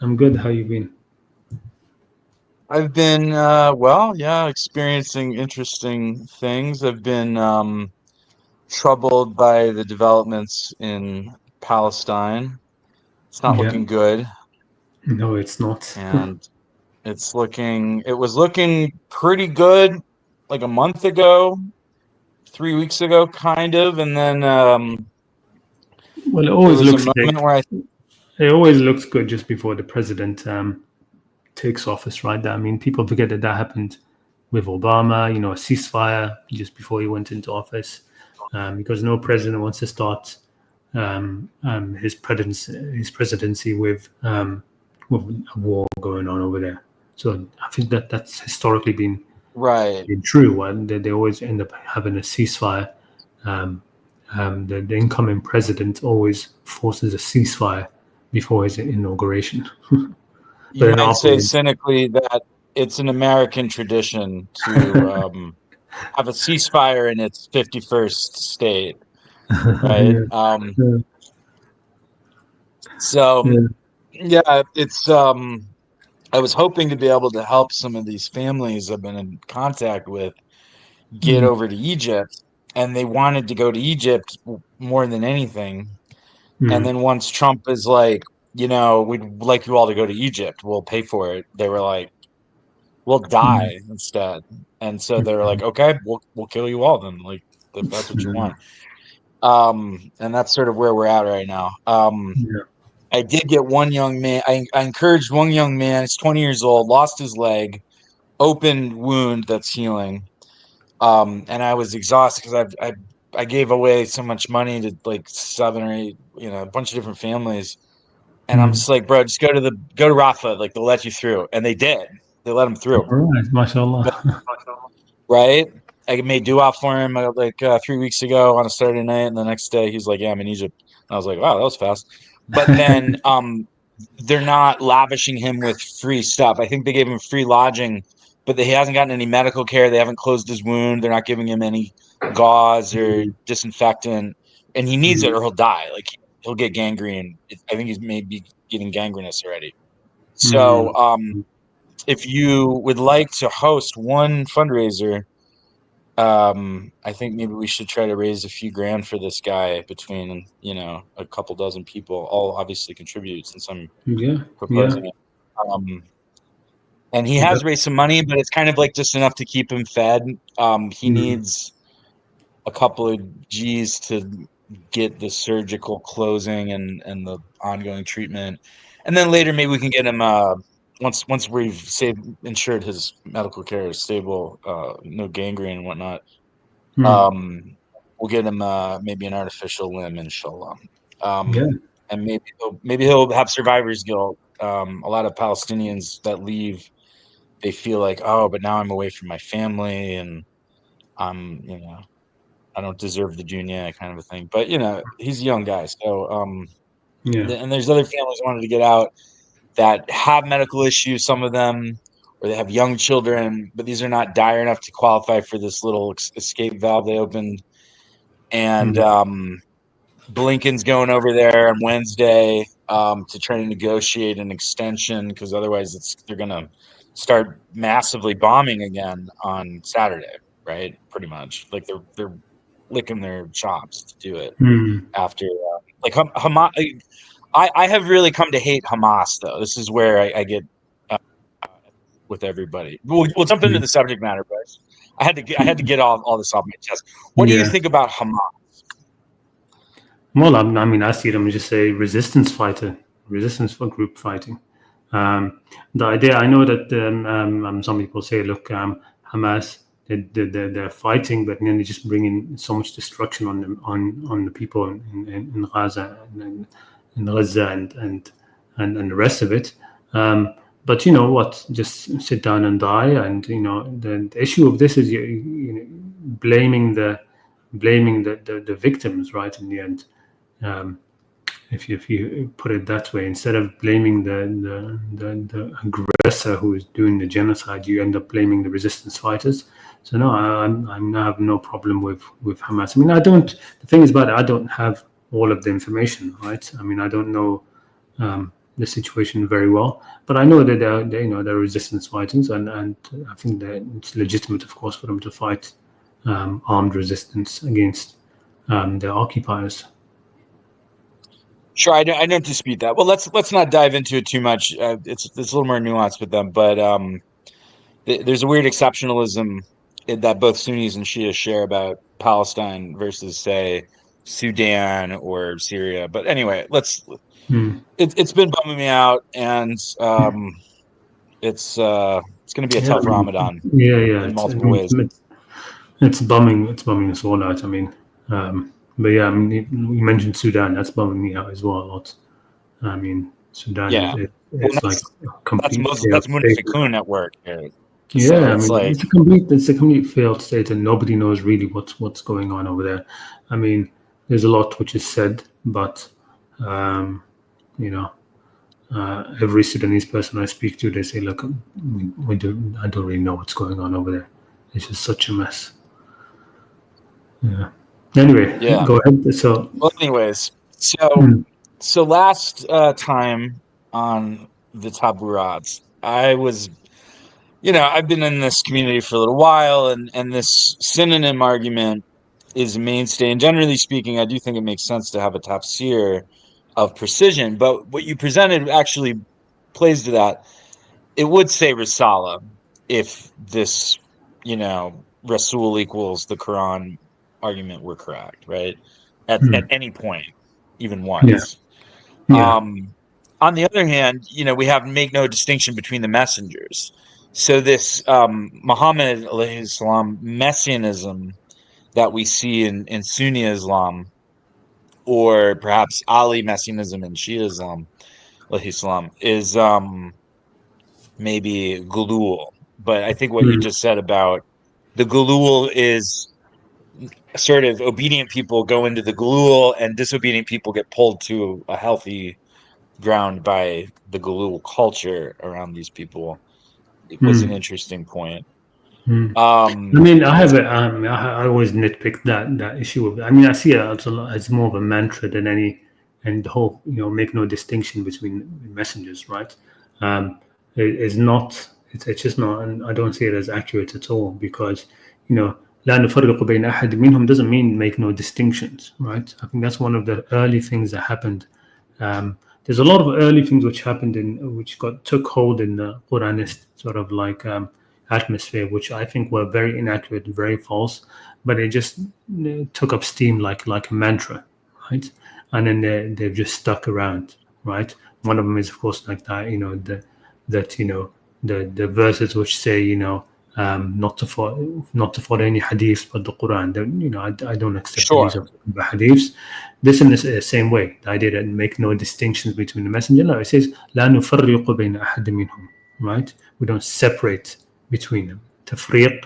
Speaker 1: I'm good. How you been?
Speaker 2: I've been experiencing interesting things. I've been troubled by the developments in Palestine. It's not
Speaker 1: Yeah.
Speaker 2: looking good,
Speaker 1: No, it's not.
Speaker 2: and it was looking pretty good like a month ago, 3 weeks ago, kind of, and then
Speaker 1: Well, it
Speaker 2: there
Speaker 1: always
Speaker 2: was a
Speaker 1: looks
Speaker 2: moment where
Speaker 1: it always looks good just before the president takes office, right? I mean, people forget that happened with Obama. A ceasefire just before he went into office, because no president wants to start his presidency with a war going on over there. So I think that's historically
Speaker 2: right.
Speaker 1: been true, and they always end up having a ceasefire. Um, the incoming president always forces a ceasefire before his inauguration, but
Speaker 2: You
Speaker 1: then
Speaker 2: might say
Speaker 1: afterwards,
Speaker 2: cynically that it's an American tradition to have a ceasefire in its 51st state, right?
Speaker 1: yeah, yeah,
Speaker 2: So
Speaker 1: yeah.
Speaker 2: yeah, it's I was hoping to be able to help some of these families I've been in contact with get
Speaker 1: Mm,
Speaker 2: over to Egypt, and they wanted to go to Egypt more than anything. And
Speaker 1: mm,
Speaker 2: then once Trump is like, we'd like you all to go to Egypt, we'll pay for it. They were like, we'll
Speaker 1: mm,
Speaker 2: die instead. And so they're like, okay, we'll kill you all then, like if that's what you
Speaker 1: mm,
Speaker 2: want. And that's sort of where we're at right now.
Speaker 1: yeah.
Speaker 2: I did get one young man. I encouraged one young man. He's 20 years old, lost his leg, open wound that's healing. And I was exhausted because I gave away so much money to like 7 or 8, a bunch of different families. And I'm
Speaker 1: Mm.
Speaker 2: just like, bro, just go to Rafa, like they'll let you through. And they did. They let him through.
Speaker 1: All right,
Speaker 2: But
Speaker 1: mashallah.
Speaker 2: right, I made dua for him like 3 weeks ago on a Saturday night, and the next day he's like, "Yeah, I'm in Egypt." And I was like, "Wow, that was fast." But then they're not lavishing him with free stuff. I think they gave him free lodging, but he hasn't gotten any medical care. They haven't closed his wound. They're not giving him any gauze or
Speaker 1: Mm,
Speaker 2: disinfectant, and he needs it
Speaker 1: mm,
Speaker 2: or he'll die. Like he'll get gangrene. I think he's maybe getting gangrenous already. So
Speaker 1: mm.
Speaker 2: if you would like to host one fundraiser, I think maybe we should try to raise a few grand for this guy between, a couple dozen people, all obviously contribute since I'm
Speaker 1: Yeah, yeah.
Speaker 2: proposing it. Um, and he has
Speaker 1: That,
Speaker 2: raised some money, but it's kind of like just enough to keep him fed. He
Speaker 1: mm,
Speaker 2: needs a couple of G's to get the surgical closing and the ongoing treatment. And then later maybe we can get him once we've insured his medical care is stable, no gangrene and whatnot.
Speaker 1: mm,
Speaker 2: Um, we'll get him maybe an artificial limb, inshallah.
Speaker 1: yeah.
Speaker 2: And maybe he'll have survivor's guilt. A lot of Palestinians that leave, they feel like, oh, but now I'm away from my family, and I'm, I don't deserve the dunya kind of a thing. But he's a young guy, so
Speaker 1: Yeah.
Speaker 2: and there's other families who wanted to get out that have medical issues. Some of them, or they have young children, but these are not dire enough to qualify for this little escape valve they opened. And
Speaker 1: Mm,
Speaker 2: Blinken's going over there on Wednesday. to try to negotiate an extension, because otherwise they're going to start massively bombing again on Saturday, right? Pretty much, like they're licking their chops to do it after like Hamas. I have really come to hate Hamas, though. This is where I get with everybody. We'll jump into the subject matter, but I had to get all this off my chest. What do you think about Hamas?
Speaker 1: Well, I mean, I see them as just a resistance fighter, resistance for group fighting. The idea, I know that some people say, look, Hamas, they're fighting, but then they just bring in so much destruction on them, on the people in Gaza and in Gaza and the rest of it. But you know what? Just sit down and die. And you know the issue of this is you know, blaming the victims, right? In the end, if you put it that way, instead of blaming the aggressor who is doing the genocide, you end up blaming the resistance fighters. So no, I have no problem with Hamas. I mean, I don't. The thing is about it, I don't have all of the information, right? I mean, I don't know the situation very well, but I know that they're resistance fighters, and I think that it's legitimate, of course, for them to fight armed resistance against their occupiers.
Speaker 2: Sure, I don't dispute that. Well, let's not dive into it too much. It's a little more nuanced with them, but there's a weird exceptionalism that both Sunnis and Shias share about Palestine versus, say, Sudan or Syria. But anyway, it's been bumming me out, and it's going to be a tough Ramadan. In multiple ways.
Speaker 1: It's bumming us all out. I mean, but yeah, I mean, you mentioned Sudan. That's bumming me out as well a lot. I mean, Sudan is like a complete
Speaker 2: that's Munafikun at work.
Speaker 1: Yeah, so I mean, it's a complete failed state, and nobody knows really what's going on over there. I mean, there's a lot which is said, but you know, every Sudanese person I speak to, they say, "Look, I don't really know what's going on over there. It's just such a mess." Yeah. Anyway, go ahead. So,
Speaker 2: well, anyways, so last time on the Taburats, I was. You know, I've been in this community for a little while, and this synonym argument is mainstay. And generally speaking, I do think it makes sense to have a tafsir of precision. But what you presented actually plays to that. It would say Risala if this, you know, Rasul equals the Quran argument were correct, right? At any point, even once.
Speaker 1: Yeah.
Speaker 2: On the other hand, you know, we have make no distinction between the messengers. So this Muhammad alayhi salam messianism that we see in Sunni Islam, or perhaps Ali messianism in Shia Islam alayhi salam, is maybe gulul. But I think what you just said about the gulul is sort of obedient people go into the gulul and disobedient people get pulled to a healthy ground by the gulul culture around these people. It was an interesting point.
Speaker 1: I mean, I have I always nitpick that issue of. I mean, I see it as more of a mantra than any, and the whole make no distinction between messengers, right? It's not. It's just not, and I don't see it as accurate at all because لا نفرق بين أحد منهم doesn't mean make no distinctions, right? I think that's one of the early things that happened. There's a lot of early things which happened which took hold in the Qur'anist sort of like atmosphere, which I think were very inaccurate, very false, but it just took up steam like a mantra, right? And then they've just stuck around, right? One of them is of course like that, the verses which say not to follow any hadiths but the Quran. I don't accept these of the hadiths. This in the same way, the idea that make no distinctions between the messenger. No, it says لا نفرق بين أحد منهم, right? We don't separate between them. Tafriq,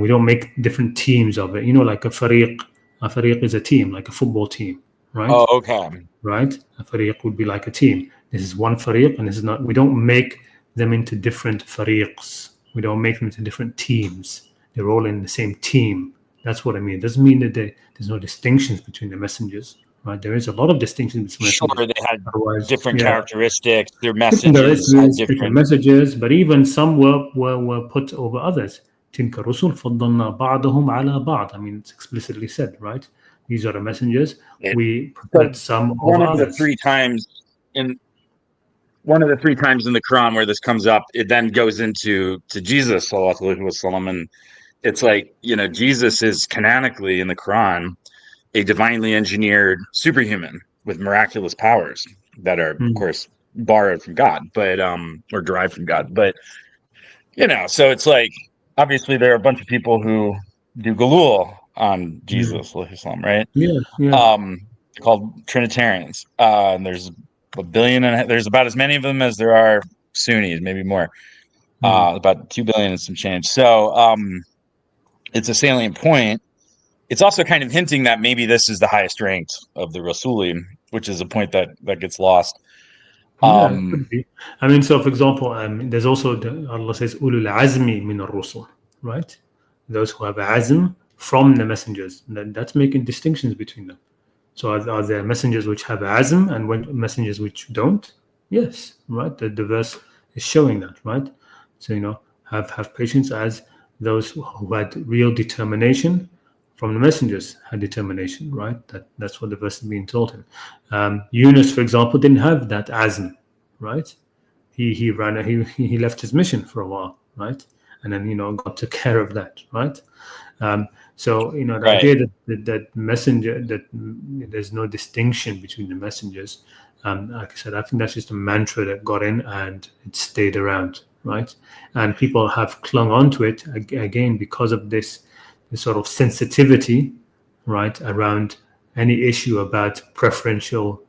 Speaker 1: we don't make different teams of it. Like a fariq is a team, like a football team, right?
Speaker 2: Oh, okay.
Speaker 1: Right? A fariq would be like a team. This is one fariq, and this is not. We don't make them into different fariqs. We don't make them into different teams. They're all in the same team. That's what I mean. It doesn't mean that there's no distinctions between the messengers, right? There is a lot of distinction between
Speaker 2: Sure,
Speaker 1: messengers.
Speaker 2: they had
Speaker 1: Otherwise,
Speaker 2: different
Speaker 1: yeah,
Speaker 2: characteristics. Their
Speaker 1: different
Speaker 2: messages had
Speaker 1: characteristics, different
Speaker 2: different.
Speaker 1: messages, but even some were put over others. تلك الرسل فضلنا بعضهم على بعض. I mean, it's explicitly said, right? These are the messengers. We preferred
Speaker 2: So
Speaker 1: some
Speaker 2: one
Speaker 1: over
Speaker 2: of the
Speaker 1: others.
Speaker 2: three times in the Quran where this comes up, it then goes into Jesus, sallallahu alaihi wasallam, and it's like, Jesus is canonically in the Quran a divinely engineered superhuman with miraculous powers that are, of course, borrowed from God, but or derived from God. But so it's like, obviously there are a bunch of people who do galul on Jesus, right?
Speaker 1: Yeah, yeah.
Speaker 2: Called Trinitarians. And there's a billion, and there's about as many of them as there are Sunnis, maybe more. About 2 billion and some change. So it's a salient point. It's also kind of hinting that maybe this is the highest ranked of the Rasulim, which is a point that gets lost.
Speaker 1: Yeah, it could be. I mean, so for example, there's also Allah says ulul azmi min ar-rusul, right? Those who have azm from the messengers. That's making distinctions between them. So are there messengers which have azm and messengers which don't? Yes, right. The verse is showing that, right? So have patience as those who had real determination from the messengers had determination, right? That's what the verse is being told him. Yunus, for example, didn't have that azm, right? He left his mission for a while, right? And then God took care of that, right? So the
Speaker 2: Right.
Speaker 1: idea that messenger, that there's no distinction between the messengers, like I said, I think that's just a mantra that got in and it stayed around, right? And people have clung onto it again because of this sort of sensitivity, right, around any issue about preferential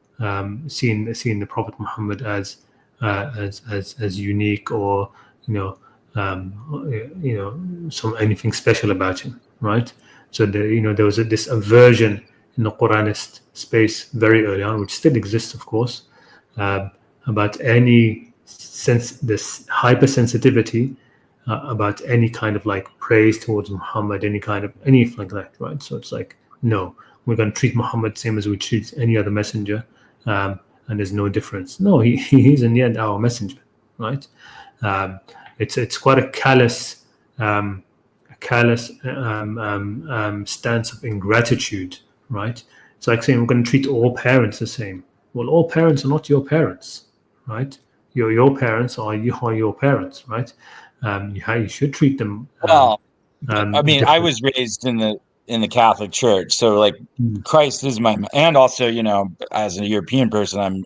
Speaker 1: seeing the Prophet Muhammad as unique, or anything special about him, right? So there was this aversion in the Quranist space very early on, which still exists, of course, about any this hypersensitivity about any kind of like praise towards Muhammad, anything like that, right? So it's like, no, we're going to treat Muhammad same as we treat any other messenger, and there's no difference. No, he's in the end our messenger, right? It's quite a callous stance of ingratitude, right? It's like saying we're going to treat all parents the same. Well, all parents are not your parents, right? Your parents are your parents, right? You should treat them.
Speaker 2: Well, I mean, I
Speaker 1: different.
Speaker 2: was raised in the Catholic Church, so like Christ is my, and also as a European person, I'm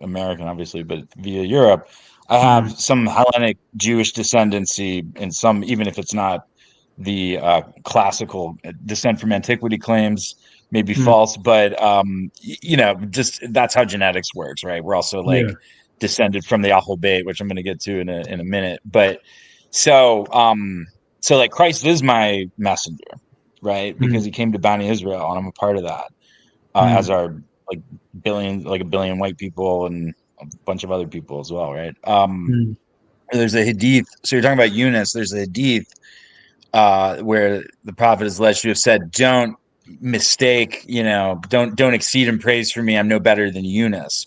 Speaker 2: American, obviously, but via Europe, I have some Hellenic Jewish descendancy, and some, even if it's not the classical descent from antiquity claims, may be false, but just that's how genetics works, right? We're also like descended from the Ahlul Bayt, which I'm going to get to in a minute, but so like Christ is my messenger, right? Because he came to Bani Israel, and I'm a part of that, as are like a billion white people and a bunch of other people as well, right? There's a hadith. So you're talking about Yunus. There's a hadith where the prophet is alleged to have said, "Don't mistake, don't exceed in praise for me. I'm no better than Yunus."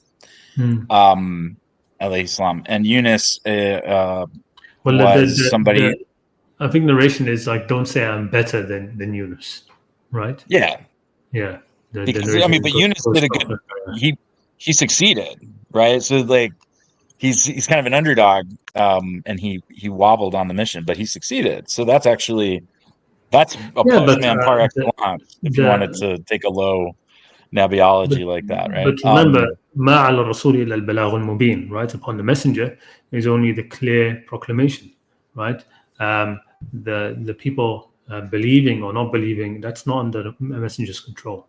Speaker 2: Alayhi salam. And Yunus was somebody.
Speaker 1: I think narration is like, don't say I'm better than Yunus, right?
Speaker 2: Yeah.
Speaker 1: Yeah.
Speaker 2: Because but Yunus did a good. He succeeded, right? So like he's kind of an underdog, and he wobbled on the mission, but he succeeded. So that's a postman par excellence. If you wanted to take a low nabiology like that, right?
Speaker 1: But remember, ما على الرسول إلا البلاغ المبين, right? Upon the messenger is only the clear proclamation, right? The people believing or not believing, that's not under the messenger's control,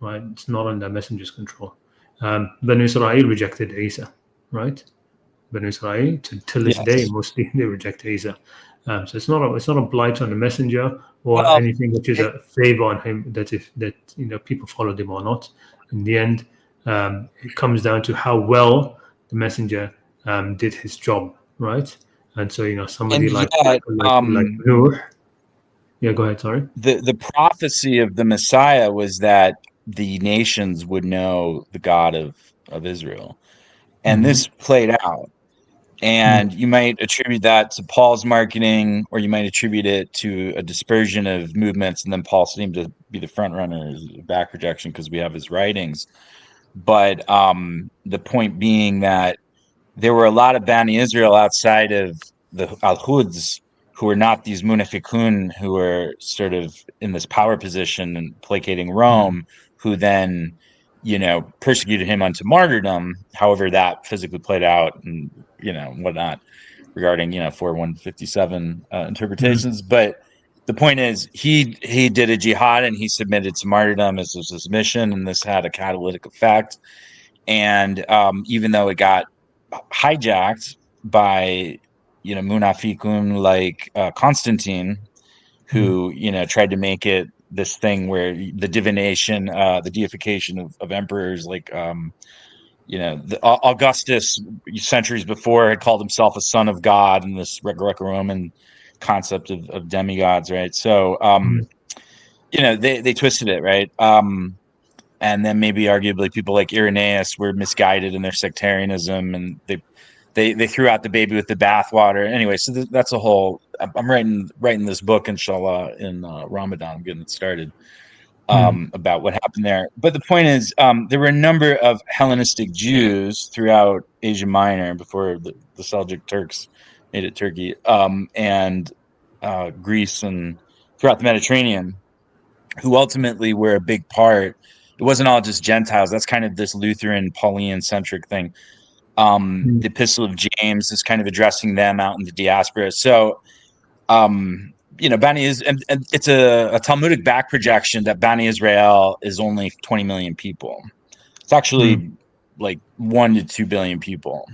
Speaker 1: right? It's not under messenger's control. Banu Israel rejected Isa, right? Banu Israel till this day, mostly they reject Isa. So it's not a blight on the messenger or anything which is a favor on him, that people followed him or not. In the end, it comes down to how well the messenger did his job, right? And so somebody like Noor. Yeah, go ahead. Sorry.
Speaker 2: The prophecy of the Messiah was that the nations would know the God of Israel. And this played out. And you might attribute that to Paul's marketing, or you might attribute it to a dispersion of movements. And then Paul seemed to be the front runner, back projection, because we have his writings. But the point being that there were a lot of Bani Israel outside of the Al-Huds who were not these munafiqun, who were sort of in this power position and placating Rome, who then, persecuted him unto martyrdom, however that physically played out, and, whatnot, regarding, 4157 interpretations. But the point is, he did a jihad and he submitted to martyrdom as his mission, and this had a catalytic effect. And even though it got hijacked by munafiqun like Constantine, who tried to make it this thing where the divination, the deification of emperors, like Augustus centuries before had called himself a son of God, in this Greco-Roman concept of demigods, right? So they twisted it, right? And then maybe arguably people like Irenaeus were misguided in their sectarianism, and they threw out the baby with the bathwater. Anyway, so that's a whole. I'm writing this book, inshallah, in Ramadan. I'm getting it started, about what happened there. But the point is, there were a number of Hellenistic Jews throughout Asia Minor before the Seljuk Turks made it Turkey, and Greece, and throughout the Mediterranean, who ultimately were a big part. It wasn't all just Gentiles. That's kind of this Lutheran, Pauline-centric thing. The Epistle of James is kind of addressing them out in the diaspora. So, Bani is, and it's a Talmudic back projection that Bani Israel is only 20 million people. It's actually like 1 to 2 billion people,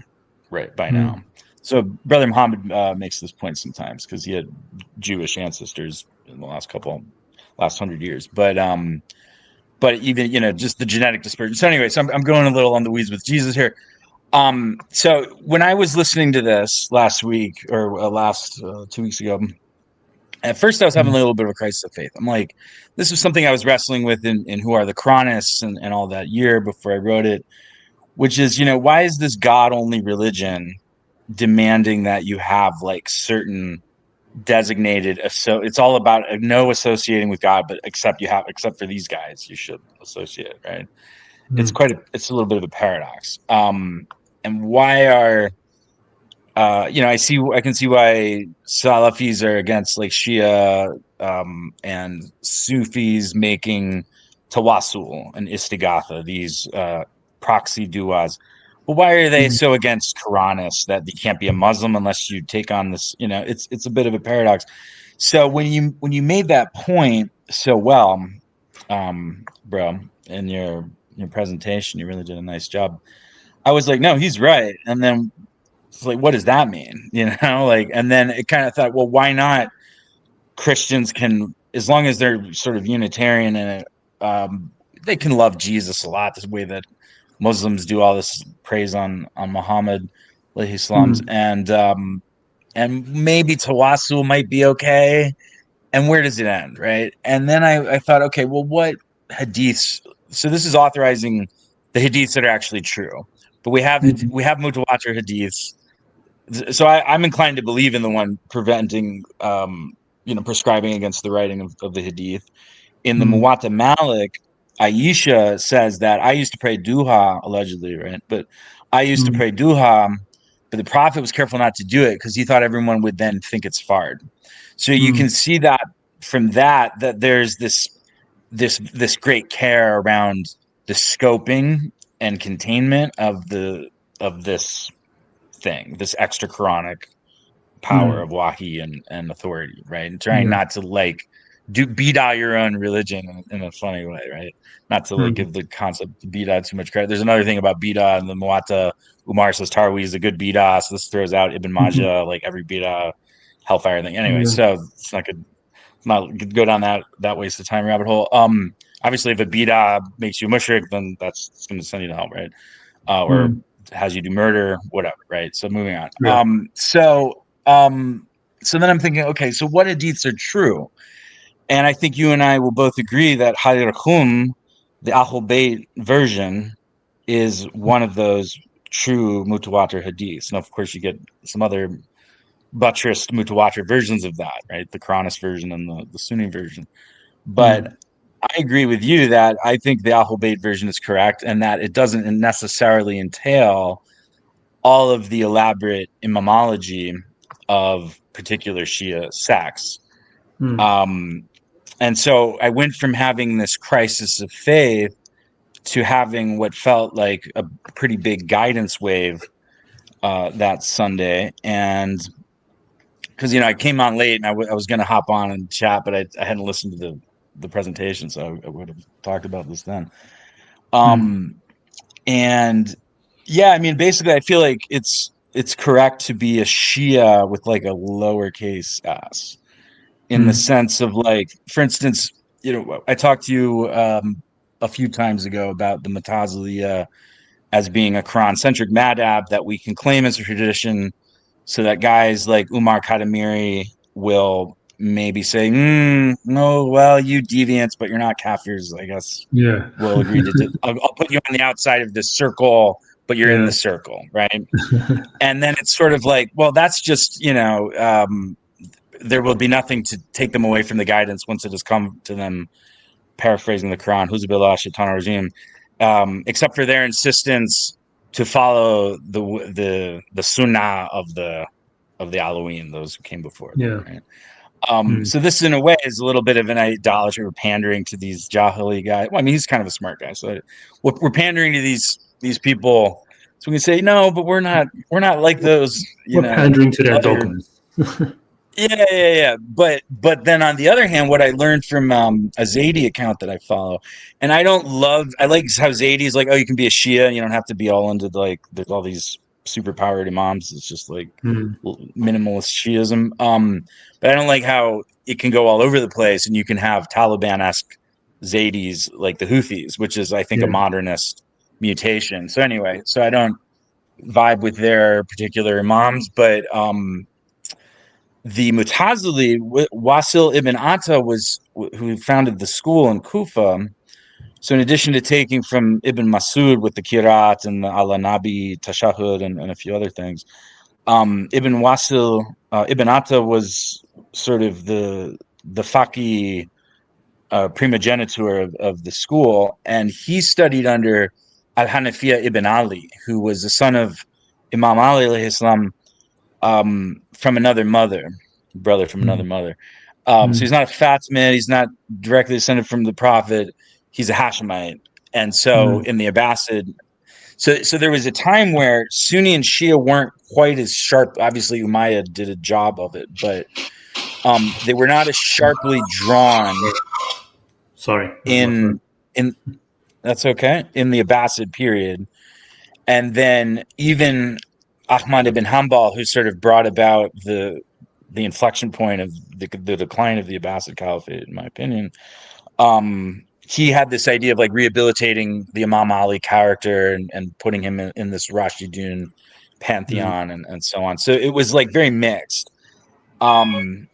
Speaker 2: right, by now. So Brother Muhammad makes this point sometimes, because he had Jewish ancestors in the last 100 years. But even, just the genetic dispersion. So anyway, so I'm going a little on the weeds with Jesus here. So when I was listening to this last week, or last 2 weeks ago, at first I was having a little bit of a crisis of faith. I'm like, this was something I was wrestling with in Who Are the Qur'anists and all that year before I wrote it, which is, why is this God-only religion demanding that you have like certain designated, so it's all about no associating with God, but except for these guys you should associate, right? It's a little bit of a paradox. And why are I can see why Salafis are against like Shia and Sufis making tawassul and istighatha, these proxy du'as. But why are they so against Qur'anists that you can't be a Muslim unless you take on this? It's a bit of a paradox. So when you made that point so well, bro, in your presentation, you really did a nice job. I was like, no, he's right. And then it's like, what does that mean? And then it kind of thought, well, why not Christians can, as long as they're sort of Unitarian and they can love Jesus a lot, the way that Muslims do all this praise on Muhammad, alayhi salams, and maybe tawassul might be okay. And where does it end, right? And then I thought, okay, well, what hadiths? So this is authorizing the hadiths that are actually true, but we have mutawatir hadiths. So I'm inclined to believe in the one preventing, prescribing against the writing of the hadith. In the Muwatta Malik, Aisha says that I used to pray duha, allegedly, right? But I used to pray duha, but the Prophet was careful not to do it because he thought everyone would then think it's fard. So you can see that from that there's this great care around the scoping and containment of this thing, this extra Quranic power of wahi and authority, right? And trying not to like bida your own religion in a funny way, right? Not to like give the concept of bida too much credit. There's another thing about bida, and the Muwatta Umar says Tarwi is a good bida, so this throws out Ibn Majah, like every bida hellfire thing. Anyway, so it's not good. Not go down that waste of time rabbit hole. Obviously, if a bida makes you mushrik, then it's going to send you to hell, right? Or has you do murder, whatever, right? So moving on. So then I'm thinking, okay, so what hadiths are true? And I think you and I will both agree that Hadir Khum the Ahlul Bayt version is one of those true mutawatir hadiths. And of course, you get some other buttressed mutawatir versions of that, right? The Qur'anic version and the Sunni version. But I agree with you that I think the Ahlul Bayt version is correct, and that it doesn't necessarily entail all of the elaborate imamology of particular Shia sects. And so I went from having this crisis of faith to having what felt like a pretty big guidance wave that Sunday. And because, I came on late and I was going to hop on and chat, but I hadn't listened to the presentation, so I would have talked about this then. And yeah, I mean, basically, I feel like it's correct to be a Shia with like a lowercase s, in the sense of, like, for instance, I talked to you a few times ago about the Mutaziliya as being a Quran-centric madhab that we can claim as a tradition, so that guys like Umar Kadamiri will maybe say, no, well, you deviants, but you're not kafirs, I guess.
Speaker 1: Yeah.
Speaker 2: We'll agree to I'll put you on the outside of this circle, but you're in the circle, right? And then it's sort of like, well, that's just, there will be nothing to take them away from the guidance once it has come to them, paraphrasing the Quran, Huzubillah Shaitan Rajim, except for their insistence to follow the sunnah of the Alaween, those who came before them, right? So this, in a way, is a little bit of an idolatry. We're pandering to these Jahili guys. Well, I mean, he's kind of a smart guy, so we're pandering to these people. So we can say, no, but we're not like those.
Speaker 1: We're pandering to their dogmas.
Speaker 2: Yeah. But then on the other hand, what I learned from a Zaidi account that I follow, and I like how Zaidi is like, oh, you can be a Shia and you don't have to be all into, like, there's all these super powered imams. It's just like minimalist Shiism. But I don't like how it can go all over the place, and you can have Taliban-esque Zaidis like the Houthis, which is, I think, a modernist mutation. So anyway, I don't vibe with their particular imams, but the Mutazili, Wasil ibn Atta, who founded the school in Kufa. So in addition to taking from Ibn Masud with the Kirat and the Ala Nabi Tashahud and a few other things, Ibn Wasil ibn Atta was sort of the faqih primogeniture of the school, and he studied under Al-Hanafiya ibn Ali, who was the son of Imam Ali alayhi salam, from another brother from another mother. So he's not a Fatimid, he's not directly descended from the Prophet, he's a Hashemite. And so in the Abbasid, so there was a time where Sunni and Shia weren't quite as sharp. Obviously, Umayyad did a job of it, but they were not as sharply drawn.
Speaker 1: Sorry.
Speaker 2: In that's okay. In the Abbasid period. And then even Ahmad ibn Hanbal, who sort of brought about the inflection point of the decline of the Abbasid Caliphate, in my opinion, he had this idea of like rehabilitating the Imam Ali character and putting him in this Rashidun pantheon and so on. So it was like very mixed. And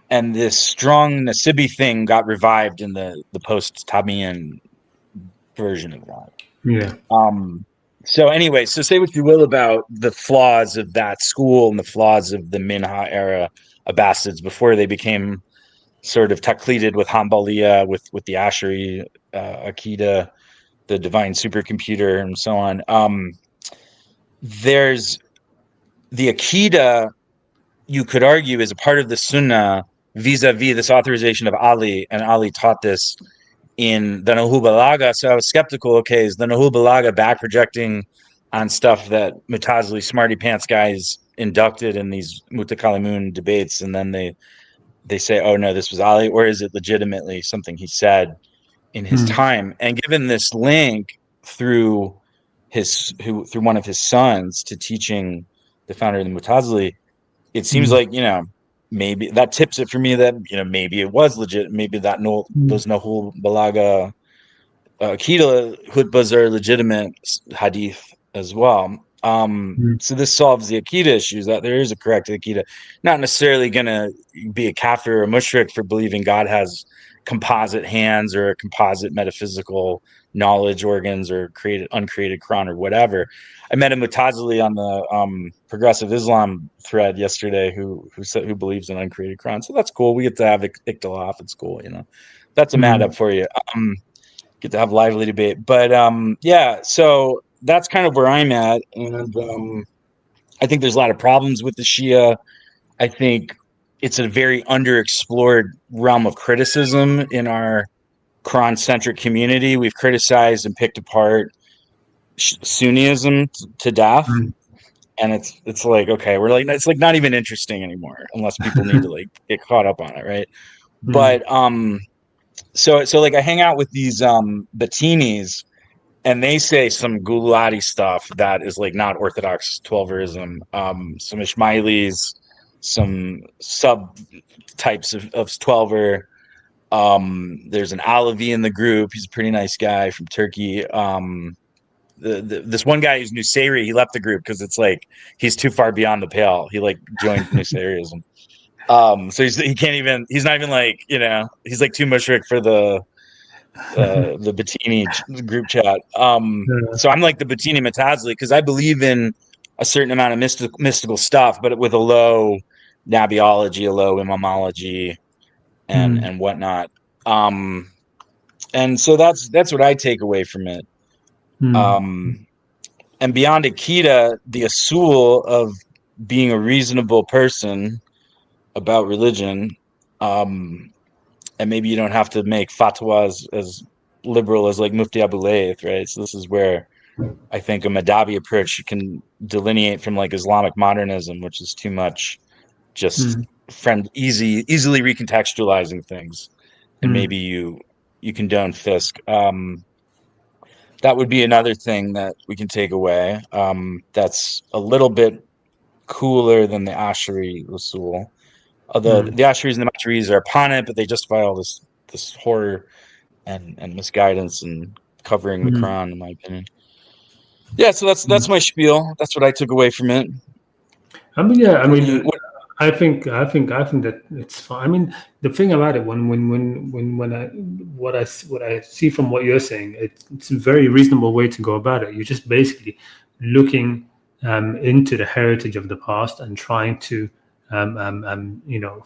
Speaker 2: this strong Nasibi thing got revived in the post-Tabi'in version of that.
Speaker 1: Yeah.
Speaker 2: So anyway, so say what you will about the flaws of that school and the flaws of the Minha era Abbasids before they became sort of taqlided with Hanbaliya, with the Ash'ari Aqidah, the divine supercomputer, and so on. There's the Aqidah, you could argue, is a part of the Sunnah vis-a-vis this authorization of Ali, and Ali taught this in the Nahul Balaga. So I was skeptical, okay, is the Nahul Balaga back projecting on stuff that Mutazili smarty pants guys inducted in these Mutakalimun debates, and then they say, oh no, this was Ali, or is it legitimately something he said in his time? And given this link through one of his sons to teaching the founder of the Mutazili, it seems like, maybe that tips it for me that, maybe it was legit. Maybe that those Nahul Balaga Aqidah Hutbas are legitimate hadith as well. So this solves the Aqidah issues, that there is a correct Aqidah. Not necessarily going to be a kafir or a mushrik for believing God has composite hands or composite metaphysical knowledge organs or uncreated Quran or whatever. I met a Mutazili on the progressive Islam thread yesterday who believes in uncreated Quran. So that's cool. We get to have ikhtilaf. It's cool, you know. That's a mad up for you. Get to have lively debate. But yeah, so that's kind of where I'm at. And I think there's a lot of problems with the Shia. I think it's a very underexplored realm of criticism in our Quran-centric community. We've criticized and picked apart Sunnism to death. And it's like, okay, we're like, it's like not even interesting anymore unless people need to like get caught up on it, right? But so like I hang out with these Batinis, and they say some Gulati stuff that is like not Orthodox Twelverism. Some Ismailis, some sub types of Twelver. There's an Alavi in the group. He's a pretty nice guy from Turkey. This one guy who's Nusayri, he left the group because it's like he's too far beyond the pale. He like joined Nusayrism. So he can't even. He's not even like, you know. He's like too mushrik for the Bettini group chat. So I'm like the Bettini Matazli because I believe in a certain amount of mystical stuff, but with a low nabiology, a low imamology, and whatnot. And so that's what I take away from it. And beyond Akida, the asul of being a reasonable person about religion, and maybe you don't have to make fatwas as liberal as like Mufti Abu Layth, right? So this is where I think a Madabi approach can delineate from like Islamic modernism, which is too much just easily recontextualizing things, and maybe you condone fisk. That would be another thing that we can take away. That's a little bit cooler than the Ash'ari Usul. Although the Ash'aris and the Maturidis are upon it, but they justify all this horror and misguidance and covering the Quran, in my opinion. Yeah, so that's my spiel. That's what I took away from it.
Speaker 1: I mean, yeah, I mean, I think that it's fine. I mean, the thing about it, what I see from what you're saying, it's a very reasonable way to go about it. You're just basically looking into the heritage of the past and trying to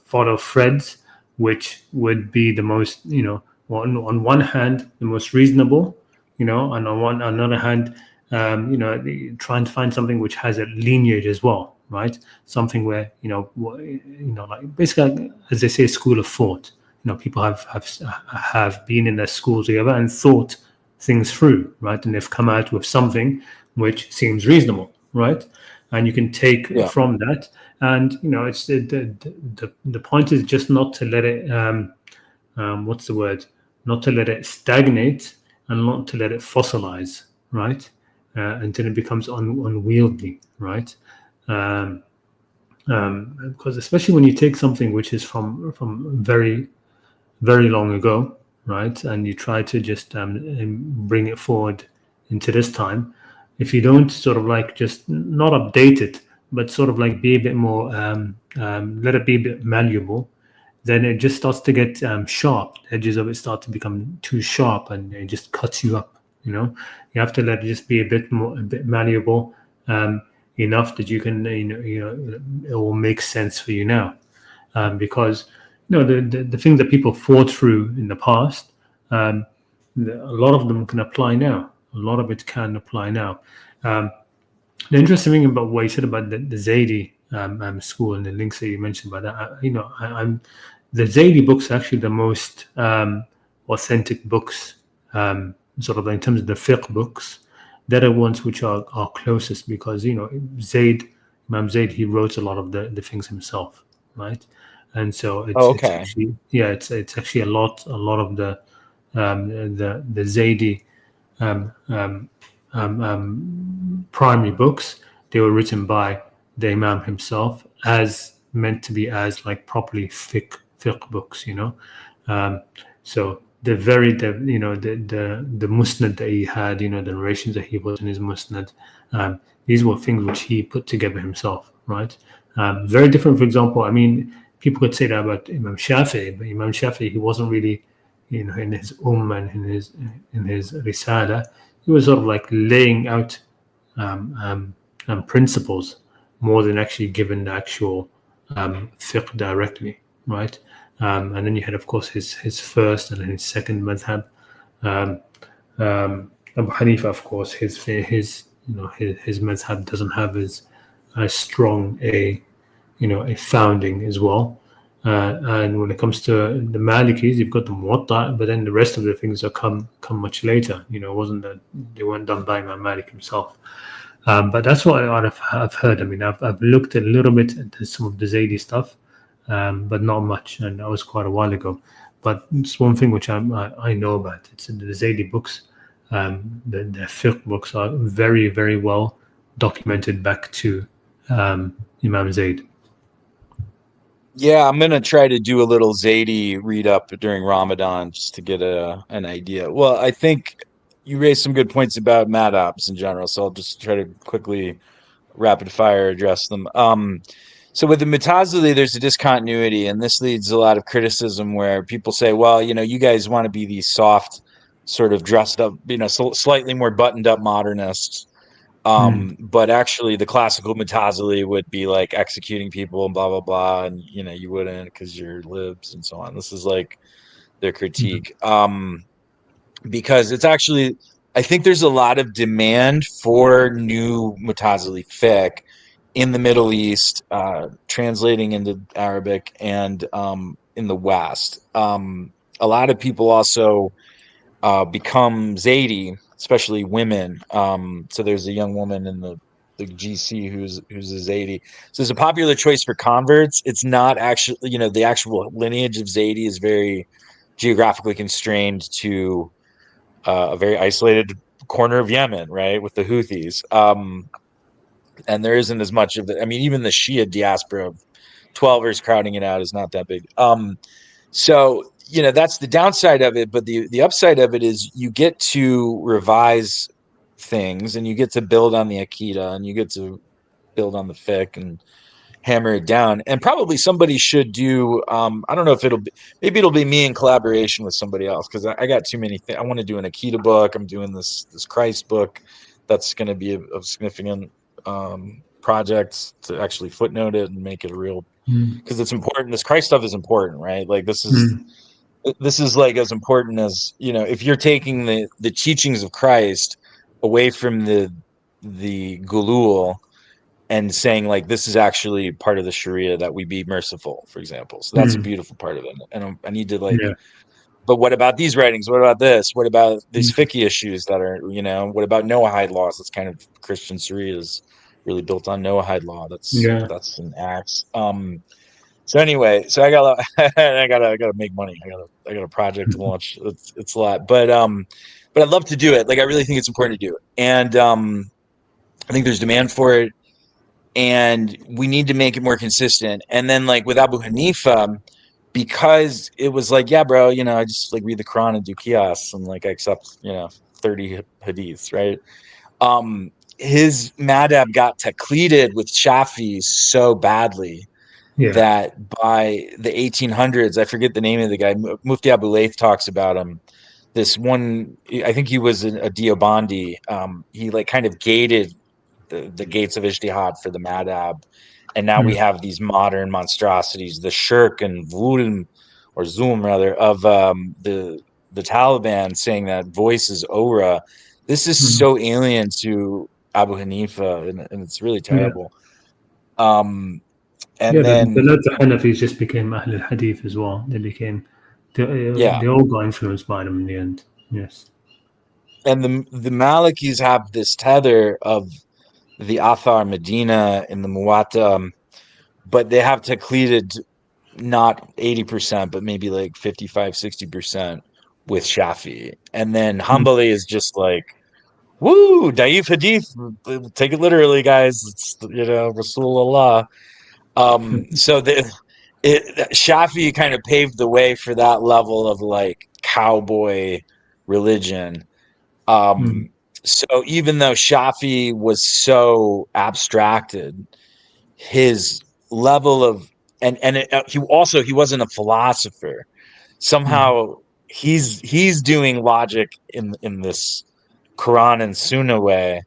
Speaker 1: follow threads which would be the most, on one hand the most reasonable, and on another hand, trying to find something which has a lineage as well, right? Something where like basically, as they say, school of thought. People have been in their schools together and thought things through, right? And they've come out with something which seems reasonable, right? And you can take from that, and it's the point is just not to let it what's the word? Not to let it stagnate and not to let it fossilize, right? Until it becomes unwieldy, right? Because especially when you take something which is from very, very long ago, right, and you try to just bring it forward into this time, if you don't sort of like just not update it, but sort of like be a bit more, let it be a bit malleable, then it just starts to get sharp. The edges of it start to become too sharp, and it just cuts you up. You have to let it just be a bit malleable, enough that you can, it will make sense for you now, because the things that people fought through in the past, a lot of them can apply now. A lot of it can apply now. The interesting thing about what you said about the Zaidi school and the links that you mentioned about that, I'm the Zaidi books are actually the most authentic books, sort of in terms of the fiqh books. They're the ones which are closest, because Imam Zaid, he wrote a lot of the things himself, right? And so it's actually, it's actually a lot of the Zaidi primary books, they were written by the Imam himself, as meant to be as like properly fiqh books, so the musnad that he had, the narrations that he was in his musnad, these were things which he put together himself, right? Very different. For example, I mean, people could say that about Imam Shafi'i, but Imam Shafi'i, he wasn't really in his and in his risala, he was sort of like laying out principles more than actually giving the actual fiqh directly, right? And then you had, of course, his first and then his second madhab. Um, Abu Hanifa, of course, his madhab doesn't have as strong a founding as well. And when it comes to the Malikis, you've got the Muwatta, but then the rest of the things are come much later. It wasn't that they weren't done by Imam Malik himself. But that's what I've heard. I mean, I've looked a little bit at some of the Zaidi stuff, but not much, and that was quite a while ago. But it's one thing which I know about. It's in the Zaidi books. The fiqh books are very, very well documented back to Imam Zaid.
Speaker 2: Yeah, I'm gonna try to do a little Zaidi read up during Ramadan just to get an idea. Well, I think you raised some good points about madhabs in general, so I'll just try to quickly rapid fire address them. So with the Mutazili, there's a discontinuity, and this leads to a lot of criticism where people say, well, you guys want to be these soft, sort of dressed up, slightly more buttoned up modernists. But actually the classical Mutazili would be like executing people and blah blah blah, and you wouldn't because you're libs and so on. This is like their critique. Because it's actually, I think there's a lot of demand for new Mutazili fiqh in the Middle East, translating into Arabic, and in the West. A lot of people also become Zaidi, especially women. So there's a young woman in the GC who's a Zaidi. So it's a popular choice for converts. It's not actually, the actual lineage of Zaidi is very geographically constrained to a very isolated corner of Yemen, right, with the Houthis. And there isn't as much of it. I mean, even the Shia diaspora of 12ers crowding it out is not that big. So that's the downside of it, but the upside of it is you get to revise things, and you get to build on the Akida, and you get to build on the fiqh and hammer it down. And probably somebody should do. I don't know if maybe it'll be me in collaboration with somebody else, because I got too many things. I want to do an Akida book. I'm doing this Christ book. That's going to be a significant project to actually footnote it and make it a real, because it's important. This Christ stuff is important, right? Like this is like as important as, if you're taking the teachings of Christ away from the gulul and saying like this is actually part of the Sharia, that we be merciful, for example. So that's a beautiful part of it. And I need to like, but what about these writings? What about this? What about these fiqh issues that are, what about Noahide laws? That's kind of, Christian Sharia is really built on Noahide law. That's an Acts. So anyway, so I gotta make money. I got a project to launch. It's a lot, but I'd love to do it. Like I really think it's important to do it, and I think there's demand for it, and we need to make it more consistent. And then like with Abu Hanifa, because it was like, yeah, bro, I just like read the Quran and do qiyas, and like I accept 30 hadiths, right? His madhab got taqlided with Shafi so badly that by the 1800s, I forget the name of the guy, Mufti Abu Layth talks about him. This one, I think he was a Deobandi. He like kind of gated the gates of ijtihad for the madhab, and now we have these modern monstrosities, the shirk and zulm, or zulm rather, of the Taliban saying that voice is aura. This is so alien to Abu Hanifa, and it's really terrible. And then
Speaker 1: the loads of Hanafis just became Ahl al-Hadith as well. They all got influenced by them in the end. Yes.
Speaker 2: And the Malikis have this tether of the Athar Medina and the Muwatta, but they have taqlided not 80%, but maybe like 55-60% with Shafi. And then Hanbali is just like, woo, Da'if Hadith, take it literally, guys. It's, Rasulullah. So Shafi kind of paved the way for that level of like cowboy religion. So even though Shafi was so abstracted, his level of he wasn't a philosopher. Somehow he's doing logic in this Quran and Sunnah way.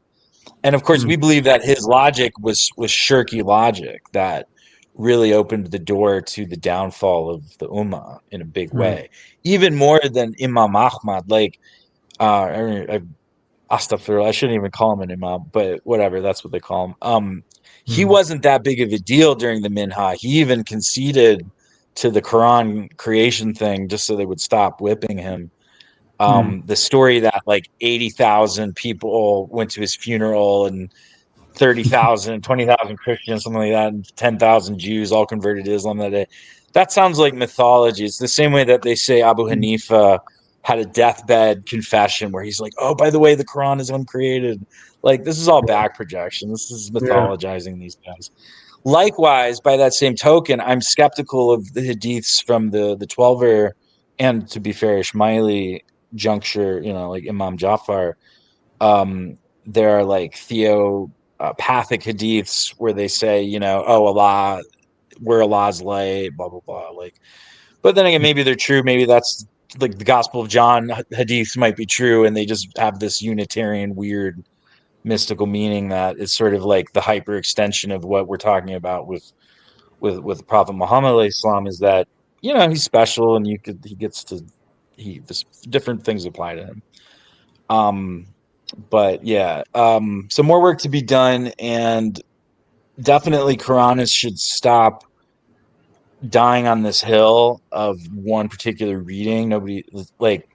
Speaker 2: And of course, we believe that his logic was shirky logic that really opened the door to the downfall of the Ummah in a big way, even more than Imam Ahmad. Like, Astaghfirullah, I shouldn't even call him an imam, but whatever, that's what they call him. He wasn't that big of a deal during the Minha. He even conceded to the Quran creation thing just so they would stop whipping him. The story that like 80,000 people went to his funeral and 30,000, 20,000 Christians, something like that, and 10,000 Jews all converted to Islam that day. That sounds like mythology. It's the same way that they say Abu Hanifa had a deathbed confession where he's like, oh, by the way, the Quran is uncreated. Like, this is all back projection. This is mythologizing these guys. Likewise, by that same token, I'm skeptical of the hadiths from the 12er and, to be fair, Ismaili juncture, like Imam Jafar. There are like theopathic hadiths where they say, oh, Allah, we're Allah's light, blah, blah, blah. Like, but then again, maybe they're true. Maybe that's like the Gospel of John hadiths might be true, and they just have this Unitarian weird mystical meaning that is sort of like the hyper extension of what we're talking about with Prophet Muhammad Islam, is that he's special and different things apply to him. But yeah, some more work to be done, and definitely Quranists should stop dying on this hill of one particular reading. Nobody, like,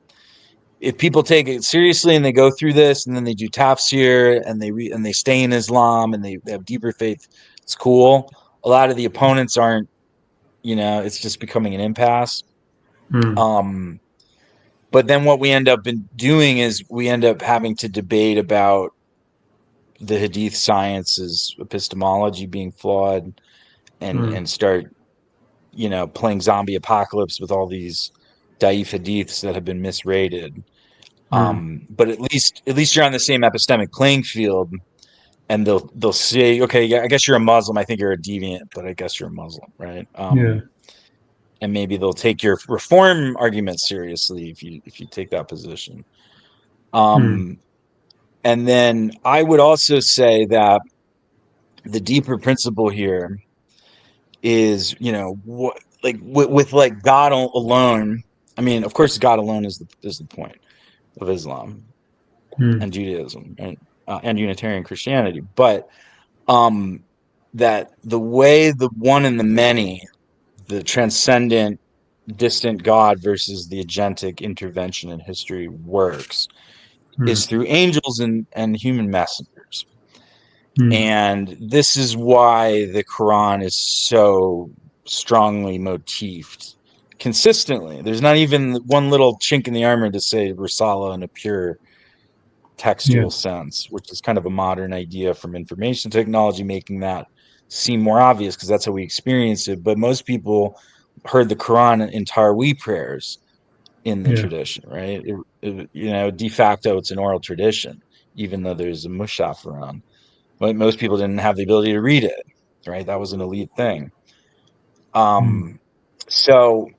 Speaker 2: if people take it seriously and they go through this and then they do tafsir and they stay in Islam and they have deeper faith, it's cool. A lot of the opponents aren't, it's just becoming an impasse. But then what we end up doing is we end up having to debate about the hadith science's epistemology being flawed and start, playing zombie apocalypse with all these daif hadiths that have been misrated. But at least you're on the same epistemic playing field, and they'll say, okay, yeah, I guess you're a Muslim. I think you're a deviant, but I guess you're a Muslim, right? And maybe they'll take your reform argument seriously if you take that position. And then I would also say that the deeper principle here is, with like God alone. I mean, of course, God alone is the point of Islam and Judaism and Unitarian Christianity, but that the way the one and the many, the transcendent, distant God versus the agentic intervention in history works is through angels and human messengers. And this is why the Quran is so strongly motifed consistently. There's not even one little chink in the armor to say Risala in a pure textual sense, which is kind of a modern idea from information technology, making that seem more obvious because that's how we experience it. But most people heard the Quran in Tarweeh prayers in the tradition, right? De facto, it's an oral tradition, even though there's a mushaf around. But most people didn't have the ability to read it, right? That was an elite thing. So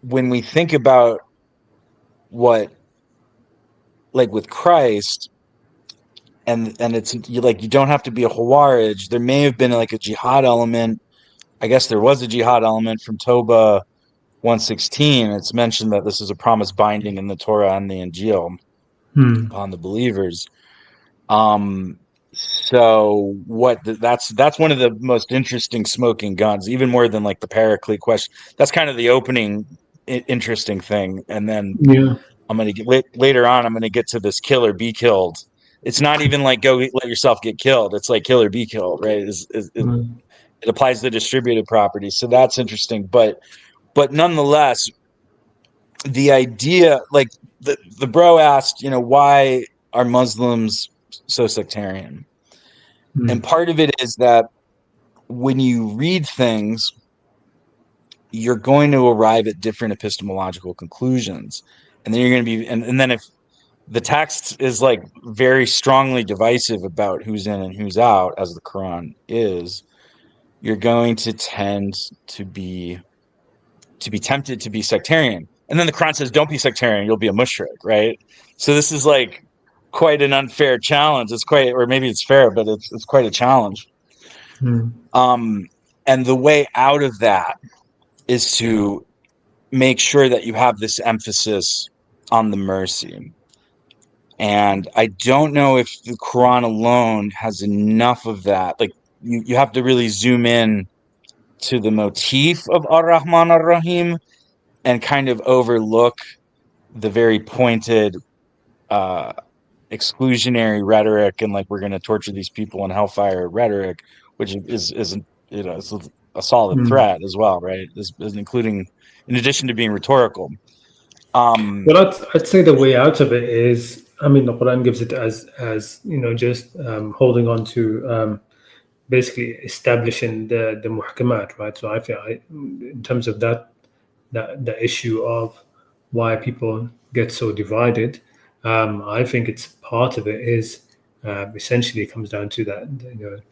Speaker 2: when we think about what, like with Christ, and it's like, you don't have to be a Khawarij. There may have been like a jihad element. I guess there was a jihad element from Toba 116. It's mentioned that this is a promise binding in the Torah and the Injil upon the believers. So that's one of the most interesting smoking guns, even more than like the Paraclete question. That's kind of the opening interesting thing, and then I'm going to get later on. I'm going to get to this kill or be killed. It's not even like go let yourself get killed. It's like kill or be killed, right? It applies the distributed property, so that's interesting. But nonetheless, the idea, like the bro asked, why are Muslims so sectarian? And part of it is that when you read things, you're going to arrive at different epistemological conclusions, and then you're going to be, and then if the text is like very strongly divisive about who's in and who's out, as the Quran is, you're going to tend to be tempted to be sectarian. And then the Quran says, don't be sectarian, you'll be a mushrik, right? So this is like quite an unfair challenge. It's quite, or maybe it's fair, but it's quite a challenge. And the way out of that is to make sure that you have this emphasis on the mercy. And I don't know if the Quran alone has enough of that. Like you have to really zoom in to the motif of Ar-Rahman Ar-Rahim and kind of overlook the very pointed exclusionary rhetoric and like we're going to torture these people in hellfire rhetoric, which is it's a solid threat as well, right? Is including in addition to being rhetorical.
Speaker 1: Well, I'd say the way out of it is, I mean, the Quran gives it as just holding on to basically establishing the muhkamat, right? So I feel in terms of that the issue of why people get so divided, I think it's part of it is essentially comes down to that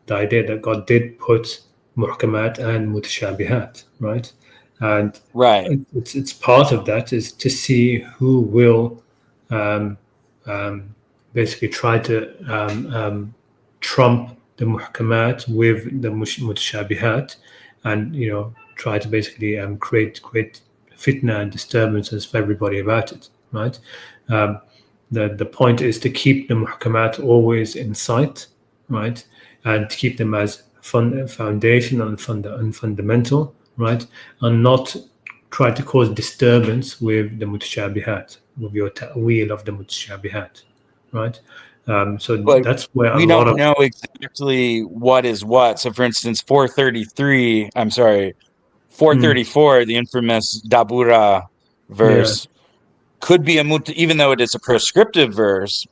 Speaker 1: the idea that God did put muhkamat and mutashabihat, right? And
Speaker 2: Right.
Speaker 1: it's part of that is to see who will basically try to trump the muhkamat with the mutashabihat, and try to basically create fitna and disturbances for everybody about it, right? The point is to keep the muhkamat always in sight, right, and to keep them as foundational and fundamental, right, and not try to cause disturbance with the mutashabihat, with your ta'wil of the mutashabihat, right? So
Speaker 2: But
Speaker 1: that's where a
Speaker 2: we
Speaker 1: lot
Speaker 2: don't
Speaker 1: of
Speaker 2: know exactly what is what. So for instance, 433, I'm sorry, 434, the infamous Dabura
Speaker 1: yeah
Speaker 2: verse, could be even though it is a prescriptive verse,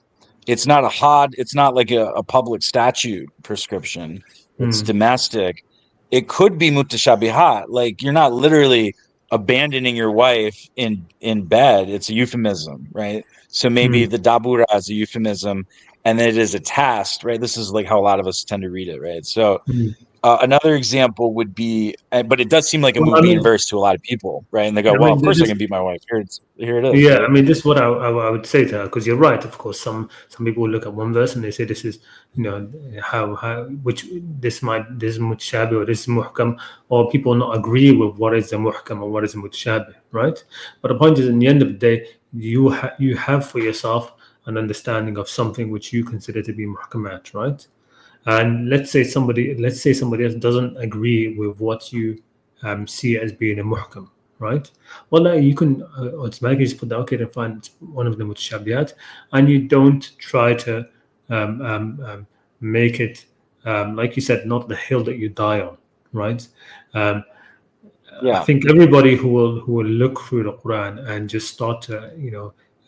Speaker 2: it's not a had, it's not like a public statute prescription. It's domestic. It could be mutashabihat. Like you're not literally abandoning your wife in bed. It's a euphemism, right? So maybe the dabura is a euphemism, and it is a test, right? This is like how a lot of us tend to read it, right? So another example would be, but it does seem like a
Speaker 1: well, I
Speaker 2: moving
Speaker 1: mean,
Speaker 2: verse to a lot of people, right? And they go,
Speaker 1: I
Speaker 2: "Well,
Speaker 1: mean,
Speaker 2: of course I can beat my wife. Here it is,
Speaker 1: yeah,
Speaker 2: right?"
Speaker 1: I mean, this is what I would say to her, because you're right. Of course, some people will look at one verse and they say this is how which this is mutashabih or this is muhkam, or people not agree with what is the muhkam or what is the mutashabih, right? But the point is, in the end of the day, you have for yourself an understanding of something which you consider to be muhkamat, right? And let's say somebody else doesn't agree with what you see as being a muhkam, right? Well, now you can automatically just put that, okay, then fine, it's one of the mutashabiyat, and you don't try to make it, like you said, not the hill that you die on, right? Um, I
Speaker 2: Yeah,
Speaker 1: think everybody who will look through the Quran and just start to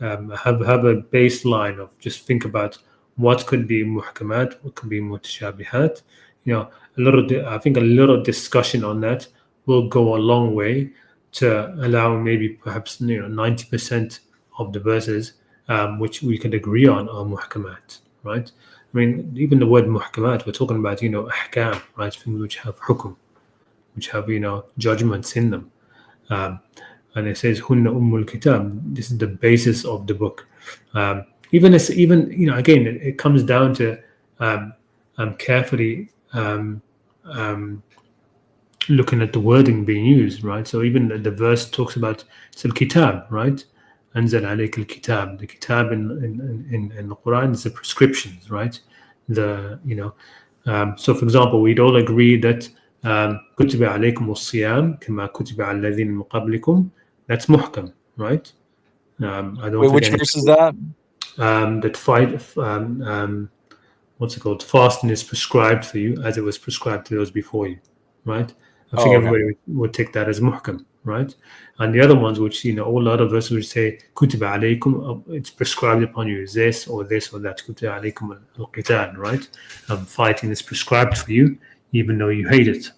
Speaker 1: have a baseline of just think about what could be muhkamat, what could be mutashabihat. I think a little discussion on that will go a long way to allow maybe perhaps 90% of the verses which we can agree on are muhkamat, right? I mean, even the word muhkamat, we're talking about ahkam, right? Things which have hukum, which have judgments in them. Um, and it says hunna ummul kitab. This is the basis of the book. Even again, it comes down to carefully looking at the wording being used, right? So even the verse talks about it's al-kitab, right? Anzal alayk al-kitab. The kitab in the Quran is the prescriptions, right? So for example, we'd all agree that كتب عليكم الصيام كما كتب على الذين من قبلكم. That's muhkam, right? I don't
Speaker 2: wait,
Speaker 1: think
Speaker 2: which
Speaker 1: any
Speaker 2: verse is that?
Speaker 1: that what's it called? Fasting is prescribed for you as it was prescribed to those before you, right? I think
Speaker 2: Oh, okay.
Speaker 1: everybody would take that as muhkam, right? And the other ones, which all the other verses would say kutiba alaykum, it's prescribed upon you this or this or that. Kutiba alaykum al-qital, right? Fighting is prescribed for you, even though you hate it.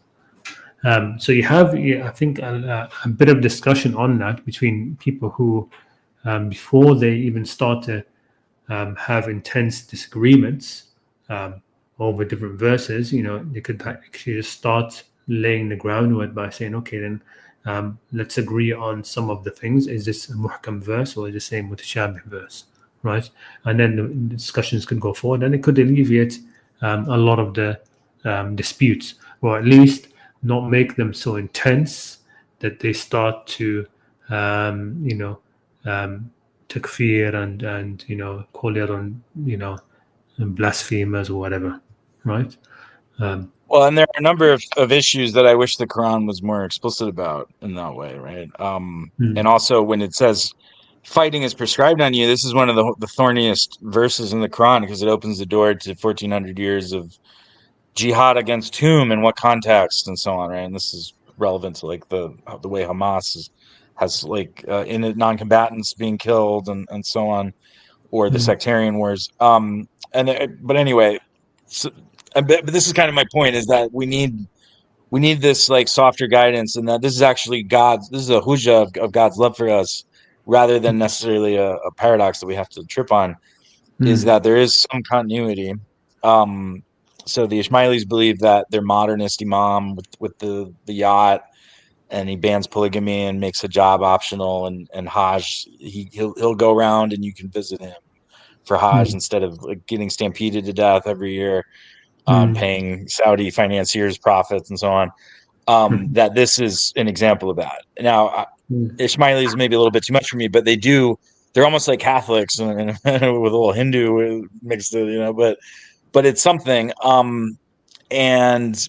Speaker 1: So you have, I think, a bit of discussion on that between people who, before they even start to have intense disagreements over different verses, they could actually just start laying the groundwork by saying, okay, then let's agree on some of the things. Is this a muhkam verse or is it the same mutashabih verse, right? And then the discussions could go forward, and it could alleviate a lot of the disputes, or at least not make them so intense that they start to, takfir and call it on blasphemers or whatever, right?
Speaker 2: Well, and there are a number of issues that I wish the Quran was more explicit about in that way, right? And also when it says fighting is prescribed on you, this is one of the thorniest verses in the Quran because it opens the door to 1400 years of jihad against whom and what context and so on, right? And this is relevant to like the way Hamas has like non-combatants being killed and so on, or the sectarian wars. But anyway, so, but this is kind of my point, is that we need this like softer guidance, and that this is actually this is a hujjah of God's love for us, rather than necessarily a paradox that we have to trip on. Is that there is some continuity. So the Ismailis believe that their modernist imam with the yacht, and he bans polygamy and makes hijab optional, and Hajj, he'll go around and you can visit him for Hajj instead of like getting stampeded to death every year, paying Saudi financiers profits and so on. That this is an example of that. Now, Ismailis may be a little bit too much for me, but they're almost like Catholics and with a little Hindu mixed in, but it's something. And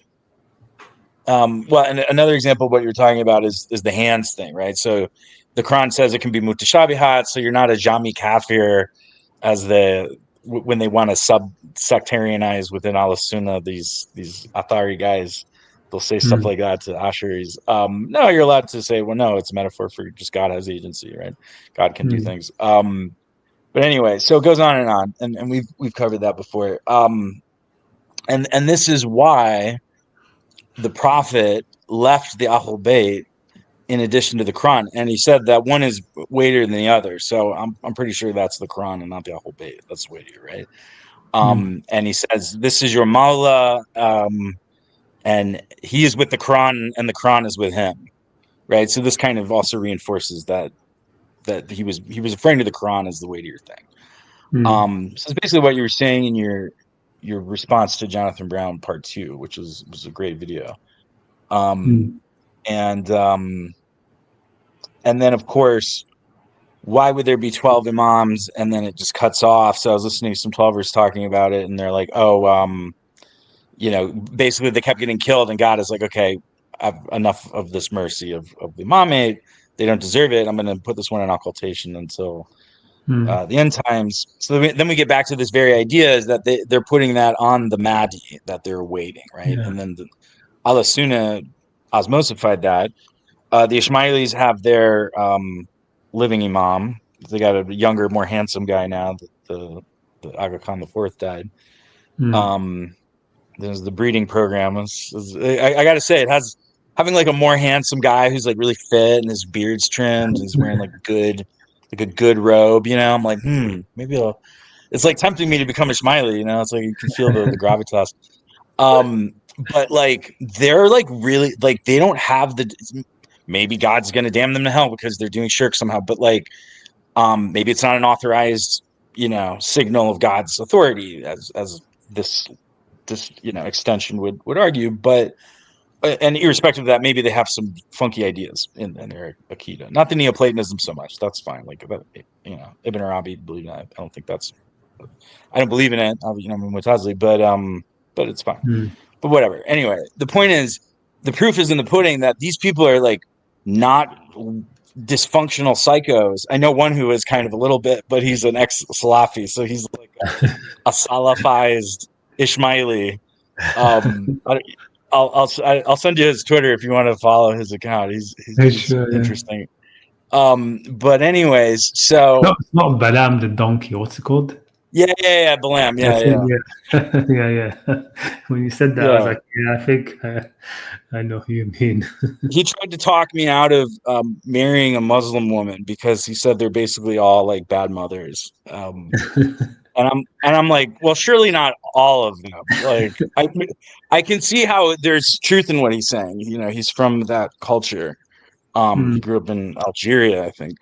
Speaker 2: another example of what you're talking about is the hands thing, right? So the Quran says it can be mutashabihat, so you're not a jami kafir, as when they want to sectarianize within Al Sunnah, these Athari guys, they'll say stuff like that to Asheris. No, you're allowed to say, well, no, it's a metaphor for just God has agency, right? God can do things. But anyway, so it goes on, and we've covered that before. And this is why the Prophet left the Ahlul Bayt in addition to the Quran, and he said that one is weightier than the other. So I'm pretty sure that's the Quran and not the Ahlul Bayt. That's weightier, right? And he says, "This is your Mawla, and he is with the Quran, and the Quran is with him." Right. So this kind of also reinforces that he was referring to the Quran as the weightier thing. So it's basically what you were saying in your response to Jonathan Brown Part 2, which was a great video. And then of course, why would there be 12 imams and then it just cuts off? So I was listening to some 12ers talking about it, and they're like, basically they kept getting killed, and God is like, okay, I've enough of this mercy of the imamate. They don't deserve it. I'm going to put this one in occultation until the end times. So then we get back to this very idea, is that they're putting that on the Mahdi, that they're waiting, right? And then the Al Sunnah osmosified that. The Ismailis have their living imam. They got a younger, more handsome guy now. The Aga Khan IV died. There's the breeding program. I got to say, it has having like a more handsome guy who's like really fit and his beard's trimmed and he's wearing like a good robe. I'm like, maybe it's like tempting me to become Ismaili. It's like you can feel the gravitas. But like they're like really like they don't have maybe God's going to damn them to hell because they're doing shirk somehow. But like maybe it's not an authorized signal of God's authority as this extension would argue, but and irrespective of that, maybe they have some funky ideas in their Akida. Not the Neoplatonism so much. That's fine. Like Ibn Arabi believed in that. I don't think I don't believe in it. I'm Mutazili, but it's fine. But whatever. Anyway, the point is, the proof is in the pudding that these people are like not dysfunctional psychos. I know one who is kind of a little bit, but he's an ex-Salafi, so he's like a Salafized Ismaili. I'll send you his Twitter if you want to follow his account. He's interesting. But anyways, so
Speaker 1: it's not Balam the donkey. What's it called?
Speaker 2: Yeah, Balam.
Speaker 1: Yeah. When you said that, I was like, I think I know who you mean.
Speaker 2: He tried to talk me out of marrying a Muslim woman because he said they're basically all like bad mothers. And I'm like, well, surely not all of them. Like, I can see how there's truth in what he's saying. He's from that culture. He grew up in Algeria, I think.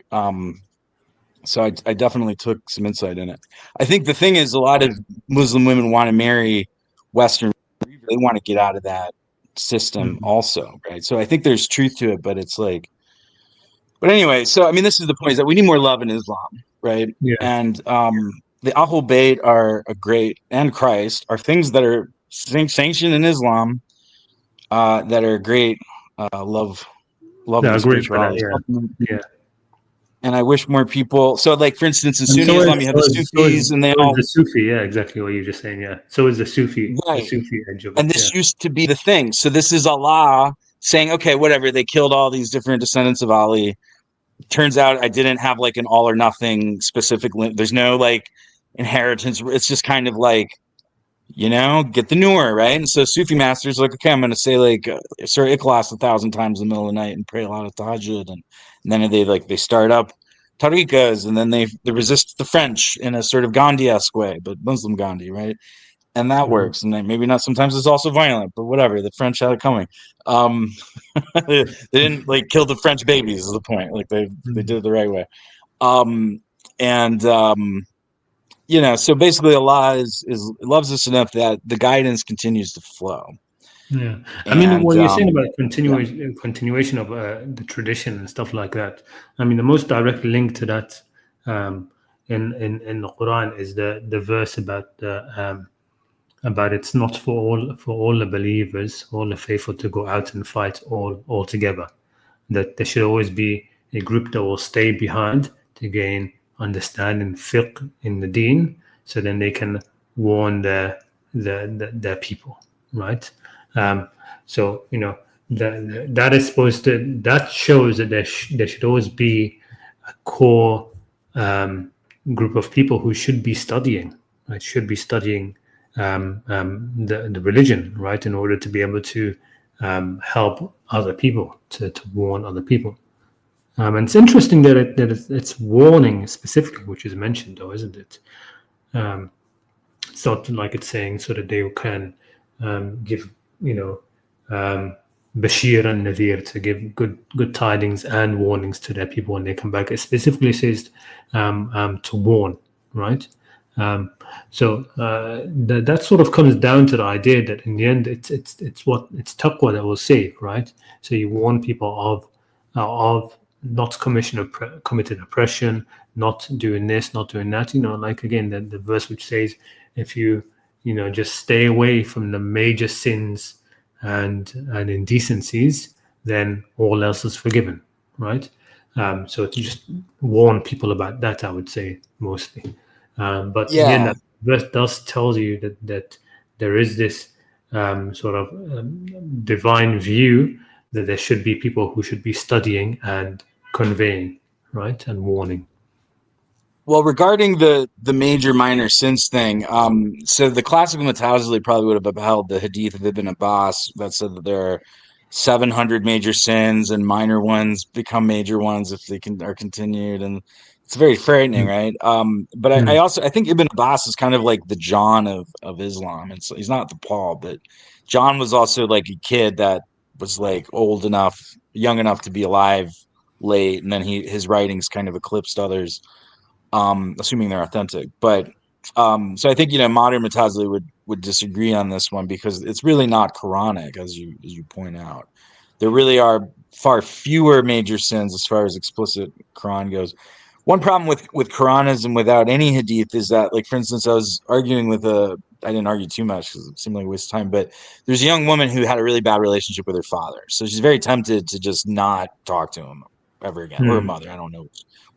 Speaker 2: So I definitely took some insight in it. I think the thing is, a lot of Muslim women want to marry Western. They want to get out of that system also, right? So I think there's truth to it, but it's like, but anyway, so I mean, this is the point: is that we need more love in Islam, right?
Speaker 1: Yeah.
Speaker 2: And the Ahlul Bayt are a great, and Christ are things that are sanctioned in Islam, that are great. Love
Speaker 1: I
Speaker 2: and
Speaker 1: agree with
Speaker 2: spirituality.
Speaker 1: that. Yeah.
Speaker 2: And I wish more people. So, like for instance, in
Speaker 1: And
Speaker 2: Sunni Islam, you have the Sufis, and they
Speaker 1: so is
Speaker 2: all
Speaker 1: the Sufi. Yeah, exactly what you're just saying. Yeah. So is the
Speaker 2: right.
Speaker 1: Sufi edge of
Speaker 2: And
Speaker 1: it. Yeah.
Speaker 2: this used to be the thing. So this is Allah saying, okay, whatever. They killed all these different descendants of Ali. Turns out I didn't have like an all or nothing specific. There's no like inheritance. It's just kind of like, get the newer, right? And so Sufi masters like, okay, I'm going to say like Surah Ikhlas 1,000 times in the middle of the night and pray a lot of tahajjud, and then they start up tariqas, and then they resist the French in a sort of Gandhi-esque way, but Muslim Gandhi, right? And that works. And then maybe not. Sometimes it's also violent, but whatever. The French had it coming. Um, they didn't like kill the French babies. Is the point? Like they did it the right way. And so basically, Allah is loves us enough that the guidance continues to flow.
Speaker 1: Yeah, I mean,
Speaker 2: And
Speaker 1: what you're saying about
Speaker 2: yeah.
Speaker 1: continuation of the tradition and stuff like that. I mean, the most direct link to that in the Quran is the verse about it's not for all the believers, all the faithful to go out and fight all together. That there should always be a group that will stay behind to gain understanding fiqh in the deen, so then they can warn their people, right? So that is supposed to, that shows that there should always be a core group of people who should be studying, right? Should be studying the religion, right, in order to be able to help other people, to warn other people. And it's interesting that it's warning specifically, which is mentioned, though, isn't it? It's not like it's saying so that they can give, Bashir and Nadir, to give good tidings and warnings to their people when they come back. It specifically says to warn, right? So that sort of comes down to the idea that in the end, it's taqwa that will save, right? So you warn people of not committed oppression, not doing this, not doing that. Like again, the verse which says, if you just stay away from the major sins and indecencies, then all else is forgiven, right? So to just warn people about that, I would say mostly. But again,
Speaker 2: Yeah.
Speaker 1: that verse does tell you that there is this sort of divine view that there should be people who should be studying and conveying, right, and warning.
Speaker 2: Well, regarding the major minor sins thing, so the classical Mutazili probably would have upheld the Hadith of Ibn Abbas that said that there are 700 major sins and minor ones become major ones if they are continued, and it's very frightening, right? But I think Ibn Abbas is kind of like the John of Islam. He's not the Paul, but John was also like a kid that was like young enough to be alive late, and then his writings kind of eclipsed others. Assuming they're authentic. But so I think modern Mutazili would disagree on this one because it's really not Quranic, as you point out. There really are far fewer major sins as far as explicit Quran goes. One problem with Quranism without any hadith is that, like, for instance, I was arguing with I didn't argue too much because it seemed like a waste of time, but there's a young woman who had a really bad relationship with her father. So she's very tempted to just not talk to him ever again, or her mother. I don't know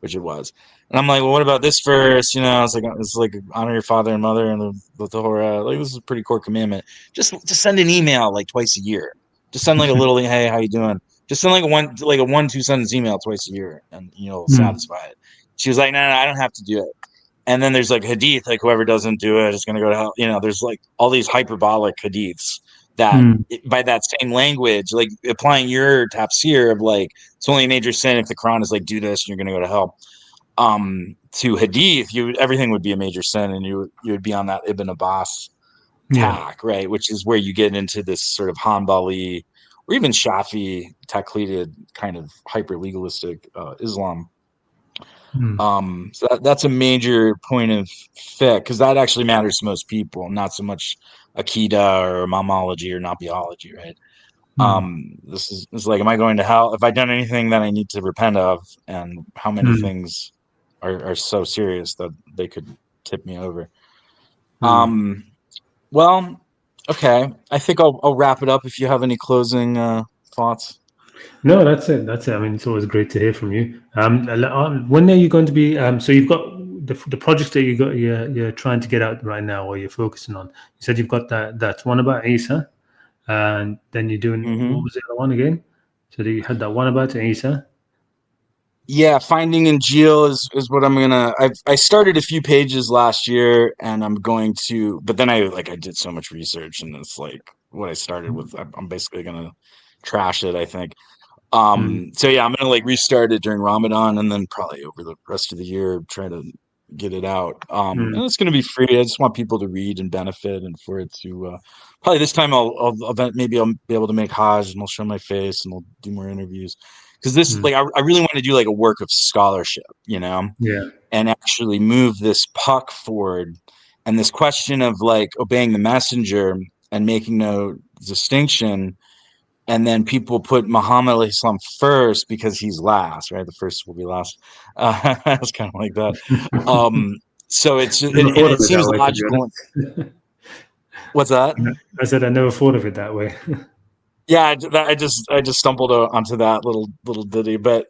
Speaker 2: which it was. And I'm like, well, what about this verse? It's like honor your father and mother and the Torah. Like, this is a pretty core commandment. Just send an email like twice a year. Just send like a little, hey, how you doing? Just send like a 1-2 sentence email twice a year, and satisfy it. She was like, no, I don't have to do it. And then there's like hadith, like whoever doesn't do it is going to go to hell. There's like all these hyperbolic hadiths that by that same language, like applying your tafsir of like, it's only a major sin if the Quran is like, do this and you're going to go to hell. To hadith, everything would be a major sin, and you would be on that Ibn Abbas tack, right? Which is where you get into this sort of Hanbali or even Shafi Taqlidid kind of hyper legalistic Islam. So that's a major point of fit, because that actually matters to most people, not so much Akida or Mamology or Nabiology, right? This is like, am I going to hell? Have I done anything that I need to repent of? And how many things are so serious that they could tip me over? Well, okay. I think I'll wrap it up if you have any closing thoughts.
Speaker 1: No, that's it. That's it. I mean, it's always great to hear from you. When are you going to be? So you've got the projects that you're trying to get out right now, or you're focusing on. You said you've got that one about Isa, and then you're doing, what was the other one again? So you had that one about Isa.
Speaker 2: Yeah, Finding Injil is what I'm gonna. I started a few pages last year, and I'm going to. But then I did so much research, and it's like what I started with. I'm basically gonna trash it, I think. So yeah, I'm gonna restart it during Ramadan, and then probably over the rest of the year try to get it out. And it's gonna be free. I just want people to read and benefit, and for it to probably this time maybe I'll be able to make Hajj, and I'll show my face, and I'll do more interviews, because this I really want to do a work of scholarship,
Speaker 1: Yeah.
Speaker 2: and actually move this puck forward, and this question of obeying the messenger and making no distinction. And then people put Muhammad Islam first because he's last, right? The first will be last. It's kind of like that. So it
Speaker 1: It that
Speaker 2: seems
Speaker 1: way, to be
Speaker 2: logical.
Speaker 1: honest.
Speaker 2: What's that?
Speaker 1: I said I never thought of it that way.
Speaker 2: Yeah, I just stumbled onto that little ditty, but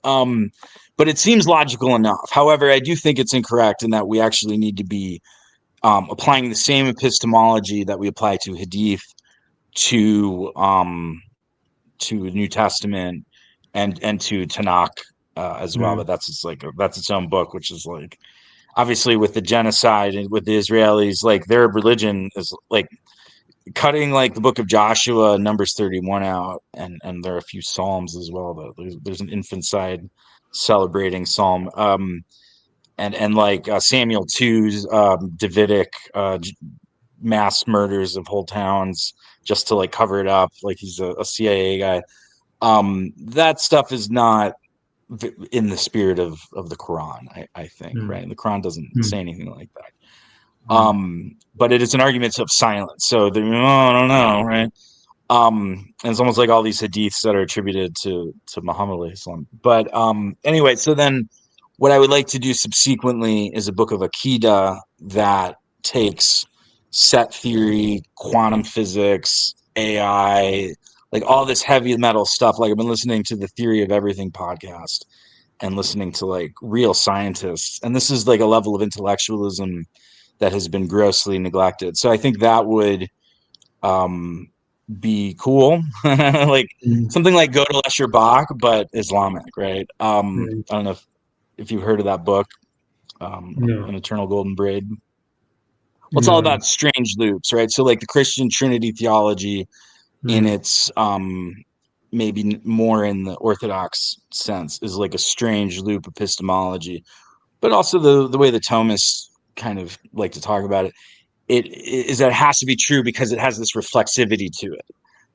Speaker 2: it seems logical enough. However, I do think it's incorrect in that we actually need to be applying the same epistemology that we apply to Hadith to New Testament and to Tanakh as well. But that's that's its own book, which is obviously with the genocide and with the Israelis, their religion is cutting the book of Joshua, Numbers 31 out, and there are a few Psalms as well. Though there's an infanticide celebrating Psalm, and Samuel 2's Davidic mass murders of whole towns just to cover it up, he's a CIA guy. That stuff is not in the spirit of the Quran, I think, right? The Quran doesn't say anything like that. But it is an argument of silence. So I don't know, right? And it's almost like all these hadiths that are attributed to Muhammad Islam. But anyway, so then what I would like to do subsequently is a book of Aqidah that takes set theory, quantum physics, AI, all this heavy metal stuff. I've been listening to the Theory of Everything podcast and listening to real scientists. And this is a level of intellectualism that has been grossly neglected. So I think that would be cool. Something like Gödel Escher Bach, but Islamic, right? I don't know if you've heard of that book, An Eternal Golden Braid. Well, it's all about strange loops, right? So the Christian Trinity theology in its maybe more in the Orthodox sense is a strange loop epistemology, but also the way the Thomists kind of like to talk about it is that it has to be true because it has this reflexivity to it,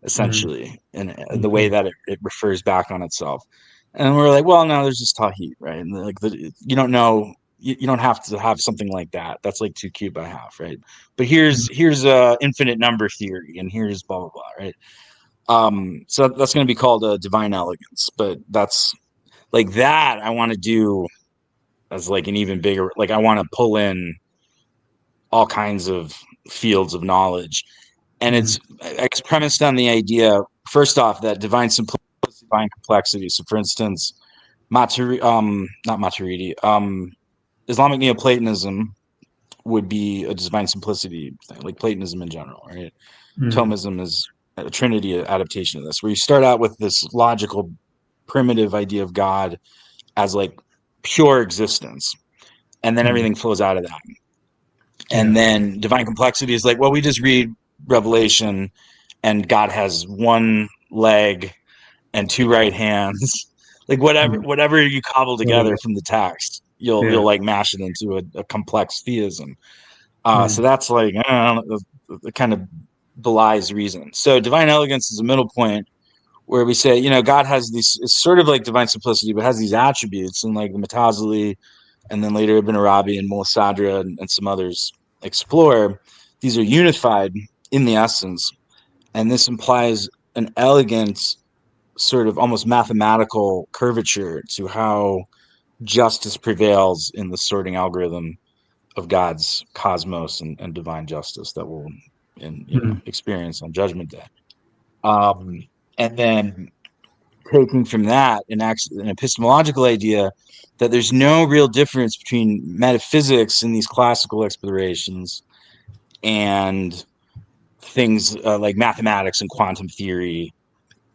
Speaker 2: essentially, and the way that it refers back on itself. And we're like, well, no, there's just Tawhid, right? And you don't know, you don't have to have something like that. That's 2 cubed by half, right? But here's infinite number theory, and here's blah blah blah, right? So that's going to be called a divine elegance, but that's that I want to do as an even bigger, I want to pull in all kinds of fields of knowledge, and it's premised on the idea, first off, that divine simplicity, divine complexity. So for instance, not Maturidi, Islamic Neoplatonism would be a divine simplicity thing, like Platonism in general, right? Thomism is a Trinity adaptation of this, where you start out with this logical, primitive idea of God as pure existence, and then everything flows out of that. And then divine complexity is well, we just read Revelation, and God has one leg and two right hands. Whatever you cobble together from the text, you'll mash it into a complex theism. So that's it kind of belies reason. So divine elegance is a middle point where we say, God has these, it's sort of like divine simplicity, but has these attributes, and like the Mutazili, and then later Ibn Arabi and Mulassadra and some others explore, these are unified in the essence. And this implies an elegant sort of almost mathematical curvature to how justice prevails in the sorting algorithm of God's cosmos and divine justice that we'll experience on Judgment Day. And then taking from that an epistemological idea that there's no real difference between metaphysics in these classical explorations and things like mathematics and quantum theory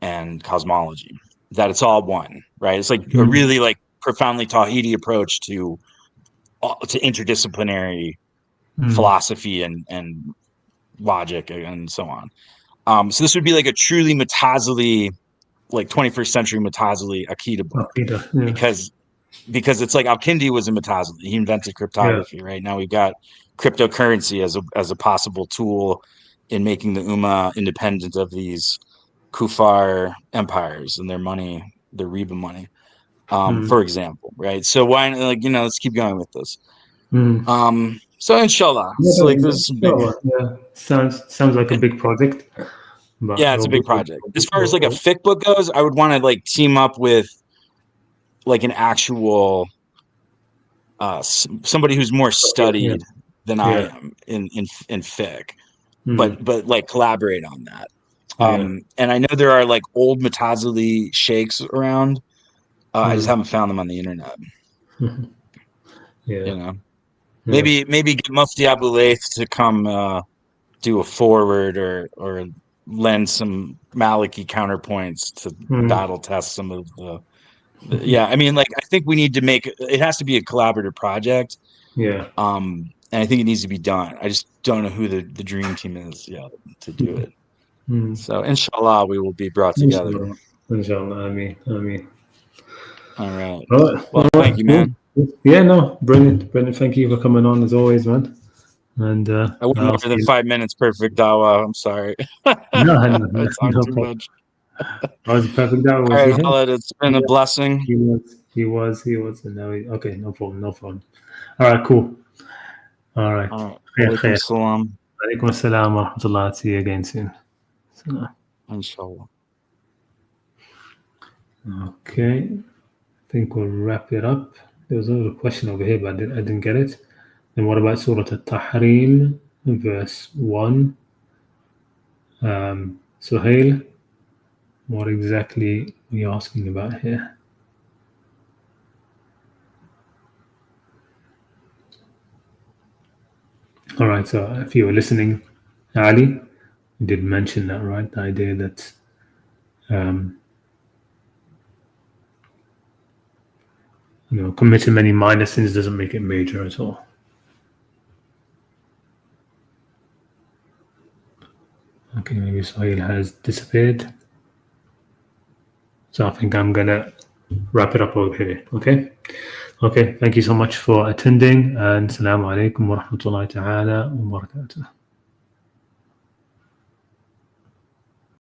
Speaker 2: and cosmology, that it's all one, right? It's like a really like profoundly Tawhidi approach to interdisciplinary philosophy and logic and so on. So this would be like a truly Mutazili, like 21st century Mutazili Aqidah book, because it's like Al-Kindi was a Mutazili. He invented cryptography, right? Now we've got cryptocurrency as a possible tool in making the Ummah independent of these Kufar empires and their money, their riba money, for example, right? So why, like, let's keep going with this. So inshallah, it's like this big.
Speaker 1: Sounds like a big project. But
Speaker 2: yeah, it's a big project. As far as like a fiqh book goes, I would want to like team up with like an actual somebody who's more studied than I am in fiqh, but like collaborate on that. And I know there are like old Mutazili sheikhs around. I just haven't found them on the internet. Maybe get Mufti Abu Layth to come do a forward or lend some Maliki counterpoints to battle test some of the. I mean, like, I think we need to it has to be a collaborative project. And I think it needs to be done. I just don't know who the dream team is to do it. So inshallah, we will be brought together.
Speaker 1: Inshallah, Ameen.
Speaker 2: All right. Well, thank you, man.
Speaker 1: Yeah, no, brilliant. Thank you for coming on as always, man. And
Speaker 2: I went more than 5 minutes. Perfect dawah. I'm sorry.
Speaker 1: No,
Speaker 2: too much.
Speaker 1: Was it perfect dawah?
Speaker 2: All right, Khaled, it's been a blessing.
Speaker 1: He was, and now okay, no problem. All right, cool. All right.
Speaker 2: Alaikum assalam.
Speaker 1: Alaikum assalam wa rahmatullah. See you again soon.
Speaker 2: Inshallah.
Speaker 1: Okay. I think we'll wrap it up. There was another question over here, but I didn't get it. And what about Surah Al-Tahrim, verse 1? Suhail, what exactly are you asking about here? All right, so if you were listening, Ali, you did mention that, right? The idea that committing many minor sins doesn't make it major at all. Okay, maybe Suhail has disappeared. So I think I'm gonna wrap it up over here. Okay, thank you so much for attending, and Assalamu alaikum wa rahmatullahi ta'ala wa barakatuh.